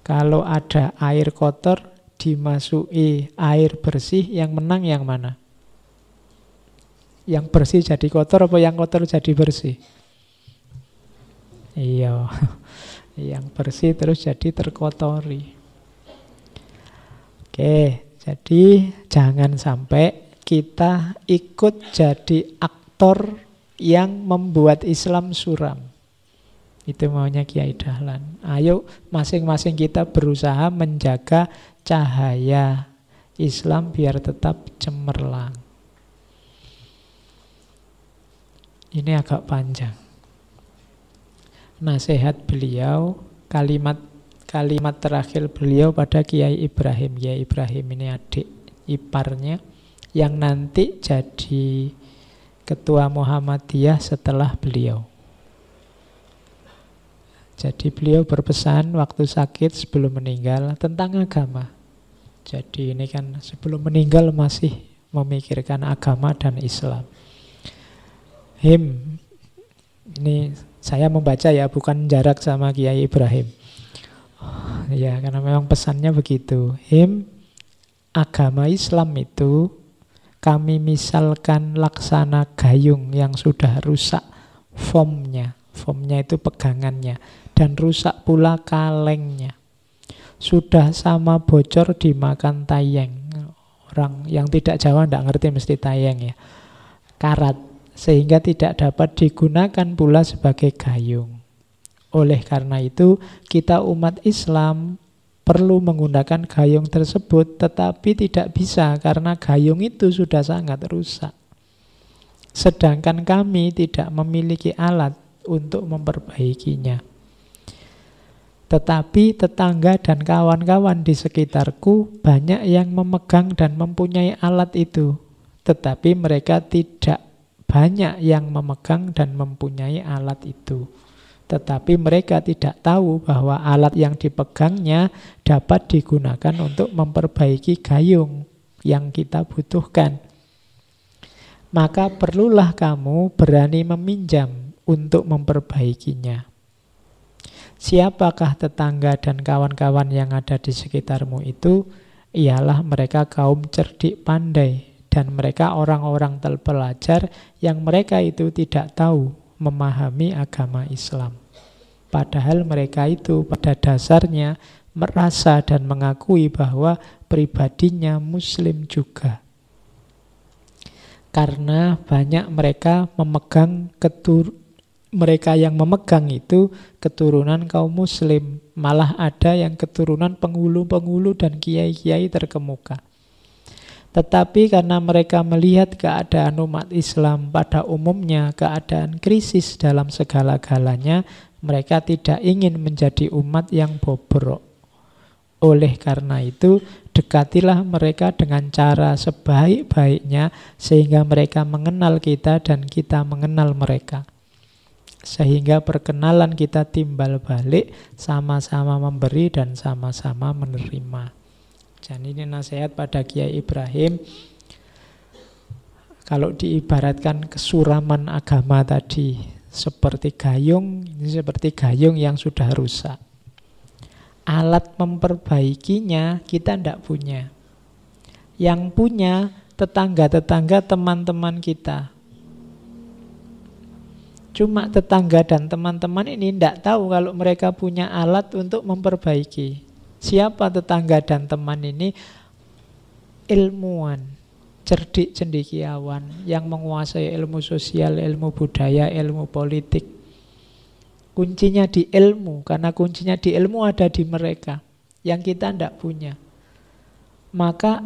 Kalau ada air kotor dimasuki air bersih, yang menang yang mana? Yang bersih jadi kotor apa yang kotor jadi bersih? Iya, yang bersih terus jadi terkotori. Oke, jadi jangan sampai kita ikut jadi aktor yang membuat Islam suram. Itu maunya Kiai Dahlan. Ayo masing-masing kita berusaha menjaga cahaya Islam biar tetap cemerlang. Ini agak panjang. Nasihat beliau, kalimat terakhir beliau pada Kiai Ibrahim. Kiai Ibrahim ini adik iparnya yang nanti jadi ketua Muhammadiyah setelah beliau. Jadi beliau berpesan waktu sakit sebelum meninggal tentang agama. Jadi ini kan sebelum meninggal masih memikirkan agama dan Islam. Him, ini saya membaca ya, bukan jarak sama Kiai Ibrahim. Ya, karena memang pesannya begitu. Him, agama Islam itu kami misalkan laksana gayung yang sudah rusak formnya. Formnya itu pegangannya. Dan rusak pula kalengnya. Sudah sama bocor dimakan tayeng. Orang yang tidak Jawa tidak ngerti mesti tayeng ya. Karat. Sehingga tidak dapat digunakan pula sebagai gayung. Oleh karena itu, kita umat Islam perlu menggunakan gayung tersebut, tetapi tidak bisa karena gayung itu sudah sangat rusak. Sedangkan kami tidak memiliki alat untuk memperbaikinya. Tetapi tetangga dan kawan-kawan di sekitarku banyak yang memegang dan mempunyai alat itu. Tetapi mereka tidak banyak yang memegang dan mempunyai alat itu. Tetapi mereka tidak tahu bahwa alat yang dipegangnya dapat digunakan untuk memperbaiki gayung yang kita butuhkan. Maka perlulah kamu berani meminjam untuk memperbaikinya. Siapakah tetangga dan kawan-kawan yang ada di sekitarmu itu? Ialah mereka kaum cerdik pandai. Dan mereka orang-orang terpelajar yang mereka itu tidak tahu memahami agama Islam. Padahal mereka itu pada dasarnya merasa dan mengakui bahwa pribadinya Muslim juga. Karena banyak mereka mereka yang memegang itu keturunan kaum Muslim. Malah ada yang keturunan penghulu-penghulu dan kiai-kiai terkemuka. Tetapi karena mereka melihat keadaan umat Islam pada umumnya, keadaan krisis dalam segala-galanya, mereka tidak ingin menjadi umat yang bobrok. Oleh karena itu, dekatilah mereka dengan cara sebaik-baiknya sehingga mereka mengenal kita dan kita mengenal mereka. Sehingga perkenalan kita timbal balik, sama-sama memberi dan sama-sama menerima. Dan ini nasihat pada Kiai Ibrahim. Kalau diibaratkan kesuraman agama tadi seperti gayung, ini seperti gayung yang sudah rusak. Alat memperbaikinya kita tidak punya. Yang punya tetangga-tetangga, teman-teman kita. Cuma tetangga dan teman-teman ini tidak tahu kalau mereka punya alat untuk memperbaiki. Siapa tetangga dan teman ini? Ilmuwan, cerdik cendekiawan yang menguasai ilmu sosial, ilmu budaya, ilmu politik. Kuncinya di ilmu, karena kuncinya di ilmu ada di mereka yang kita tidak punya. Maka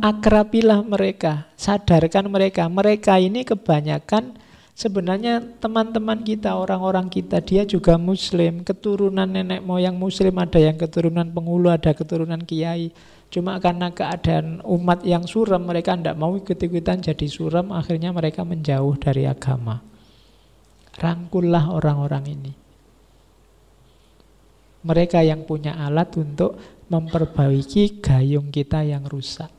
akrabilah mereka, sadarkan mereka. Mereka ini kebanyakan sebenarnya teman-teman kita, orang-orang kita, dia juga Muslim, keturunan nenek moyang Muslim, ada yang keturunan penghulu, ada keturunan kiai. Cuma karena keadaan umat yang suram, mereka tidak mau ikut-ikutan jadi suram, akhirnya mereka menjauh dari agama. Rangkullah orang-orang ini. Mereka yang punya alat untuk memperbaiki gayung kita yang rusak.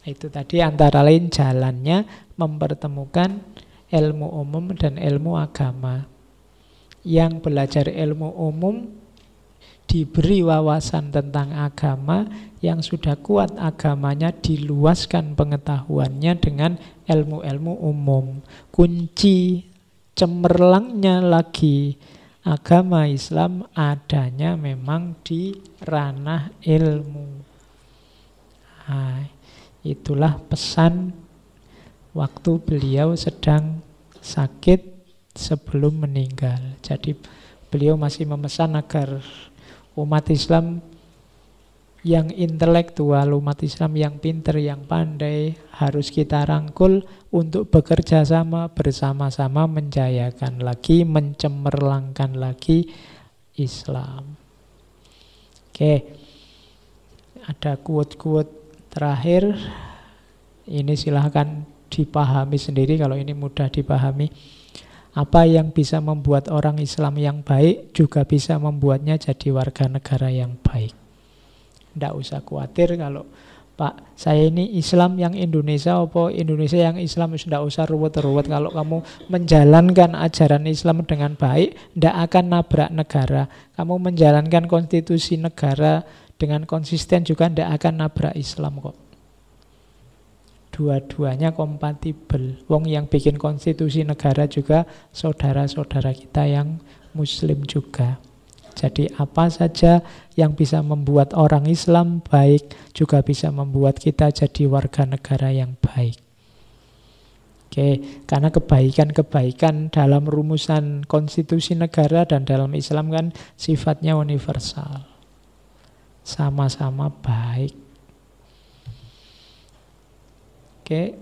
Itu tadi antara lain jalannya mempertemukan ilmu umum dan ilmu agama. Yang belajar ilmu umum diberi wawasan tentang agama, yang sudah kuat agamanya diluaskan pengetahuannya dengan ilmu-ilmu umum. Kunci cemerlangnya lagi agama Islam adanya memang di ranah ilmu. Nah, itulah pesan waktu beliau sedang sakit sebelum meninggal. Jadi beliau masih memesan agar umat Islam yang intelektual, umat Islam yang pinter, yang pandai, harus kita rangkul untuk bekerja sama bersama-sama menjayakan lagi, mencemerlangkan lagi Islam. Oke, ada quote-quote terakhir. Ini silahkan dipahami sendiri kalau ini mudah dipahami. Apa yang bisa membuat orang Islam yang baik juga bisa membuatnya jadi warga negara yang baik. Tidak usah khawatir kalau Pak, saya ini Islam yang Indonesia, apa Indonesia yang Islam, tidak usah ruwet-ruwet. Kalau kamu menjalankan ajaran Islam dengan baik, tidak akan nabrak negara. Kamu menjalankan konstitusi negara dengan konsisten juga tidak akan nabrak Islam kok. Dua-duanya kompatibel. Wong yang bikin konstitusi negara juga saudara-saudara kita yang Muslim juga. Jadi apa saja yang bisa membuat orang Islam baik juga bisa membuat kita jadi warga negara yang baik. Oke, karena kebaikan-kebaikan dalam rumusan konstitusi negara dan dalam Islam kan sifatnya universal. Sama-sama baik. Oke,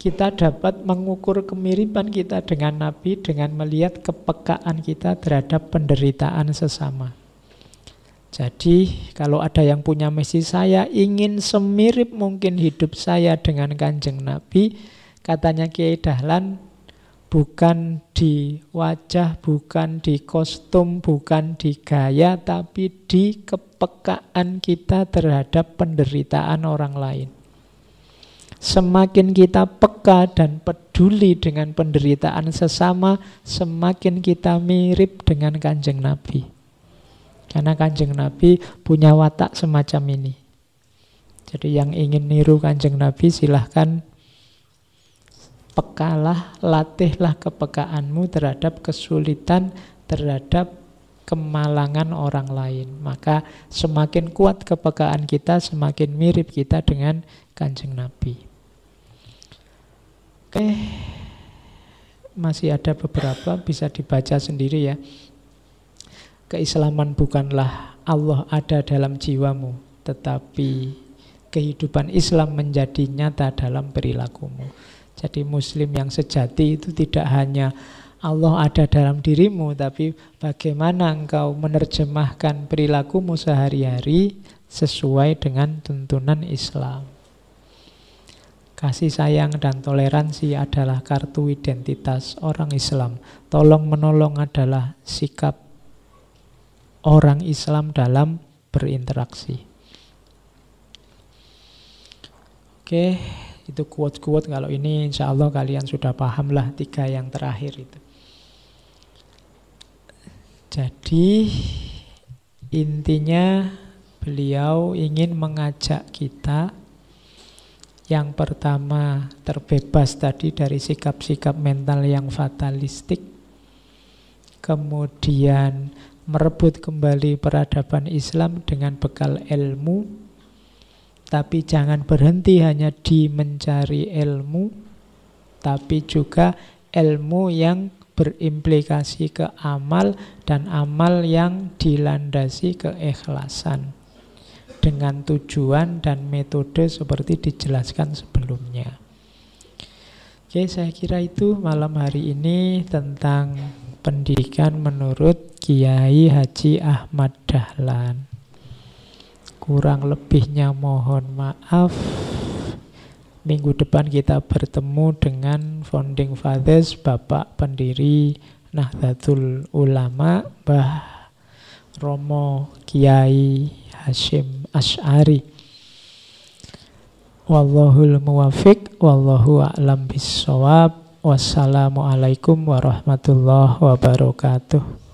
kita dapat mengukur kemiripan kita dengan Nabi dengan melihat kepekaan kita terhadap penderitaan sesama. Jadi kalau ada yang punya misi, saya ingin semirip mungkin hidup saya dengan Kanjeng Nabi, katanya Kiai Dahlan, bukan di wajah, bukan di kostum, bukan di gaya, tapi di kepekaan kita terhadap penderitaan orang lain. Semakin kita peka dan peduli dengan penderitaan sesama, semakin kita mirip dengan Kanjeng Nabi. Karena Kanjeng Nabi punya watak semacam ini. Jadi yang ingin niru Kanjeng Nabi silahkan pekalah, latihlah kepekaanmu terhadap kesulitan, terhadap kemalangan orang lain. Maka semakin kuat kepekaan kita, semakin mirip kita dengan Kanjeng Nabi. Oke, masih ada beberapa, bisa dibaca sendiri ya. Keislaman bukanlah Allah ada dalam jiwamu, tetapi kehidupan Islam menjadi nyata dalam perilakumu. Jadi Muslim yang sejati itu tidak hanya Allah ada dalam dirimu, tapi bagaimana engkau menerjemahkan perilakumu sehari-hari sesuai dengan tuntunan Islam. Kasih sayang dan toleransi adalah kartu identitas orang Islam. Tolong menolong adalah sikap orang Islam dalam berinteraksi. Oke, itu quote-quote. Kalau ini insya Allah kalian sudah paham lah 3 yang terakhir itu. Jadi intinya beliau ingin mengajak kita yang pertama terbebas tadi dari sikap-sikap mental yang fatalistik, kemudian merebut kembali peradaban Islam dengan bekal ilmu, tapi jangan berhenti hanya di mencari ilmu, tapi juga ilmu yang berimplikasi ke amal dan amal yang dilandasi keikhlasan dengan tujuan dan metode seperti dijelaskan sebelumnya. Oke, saya kira itu malam hari ini tentang pendidikan menurut Kiai Haji Ahmad Dahlan. Kurang lebihnya mohon maaf. Minggu depan kita bertemu dengan Founding Fathers, Bapak pendiri Nahdlatul Ulama, Mbah Romo Kiai Hasyim Asy'ari. Wallahul muwafiq, wallahu a'lam bissawab. Wassalamualaikum warahmatullahi wabarakatuh.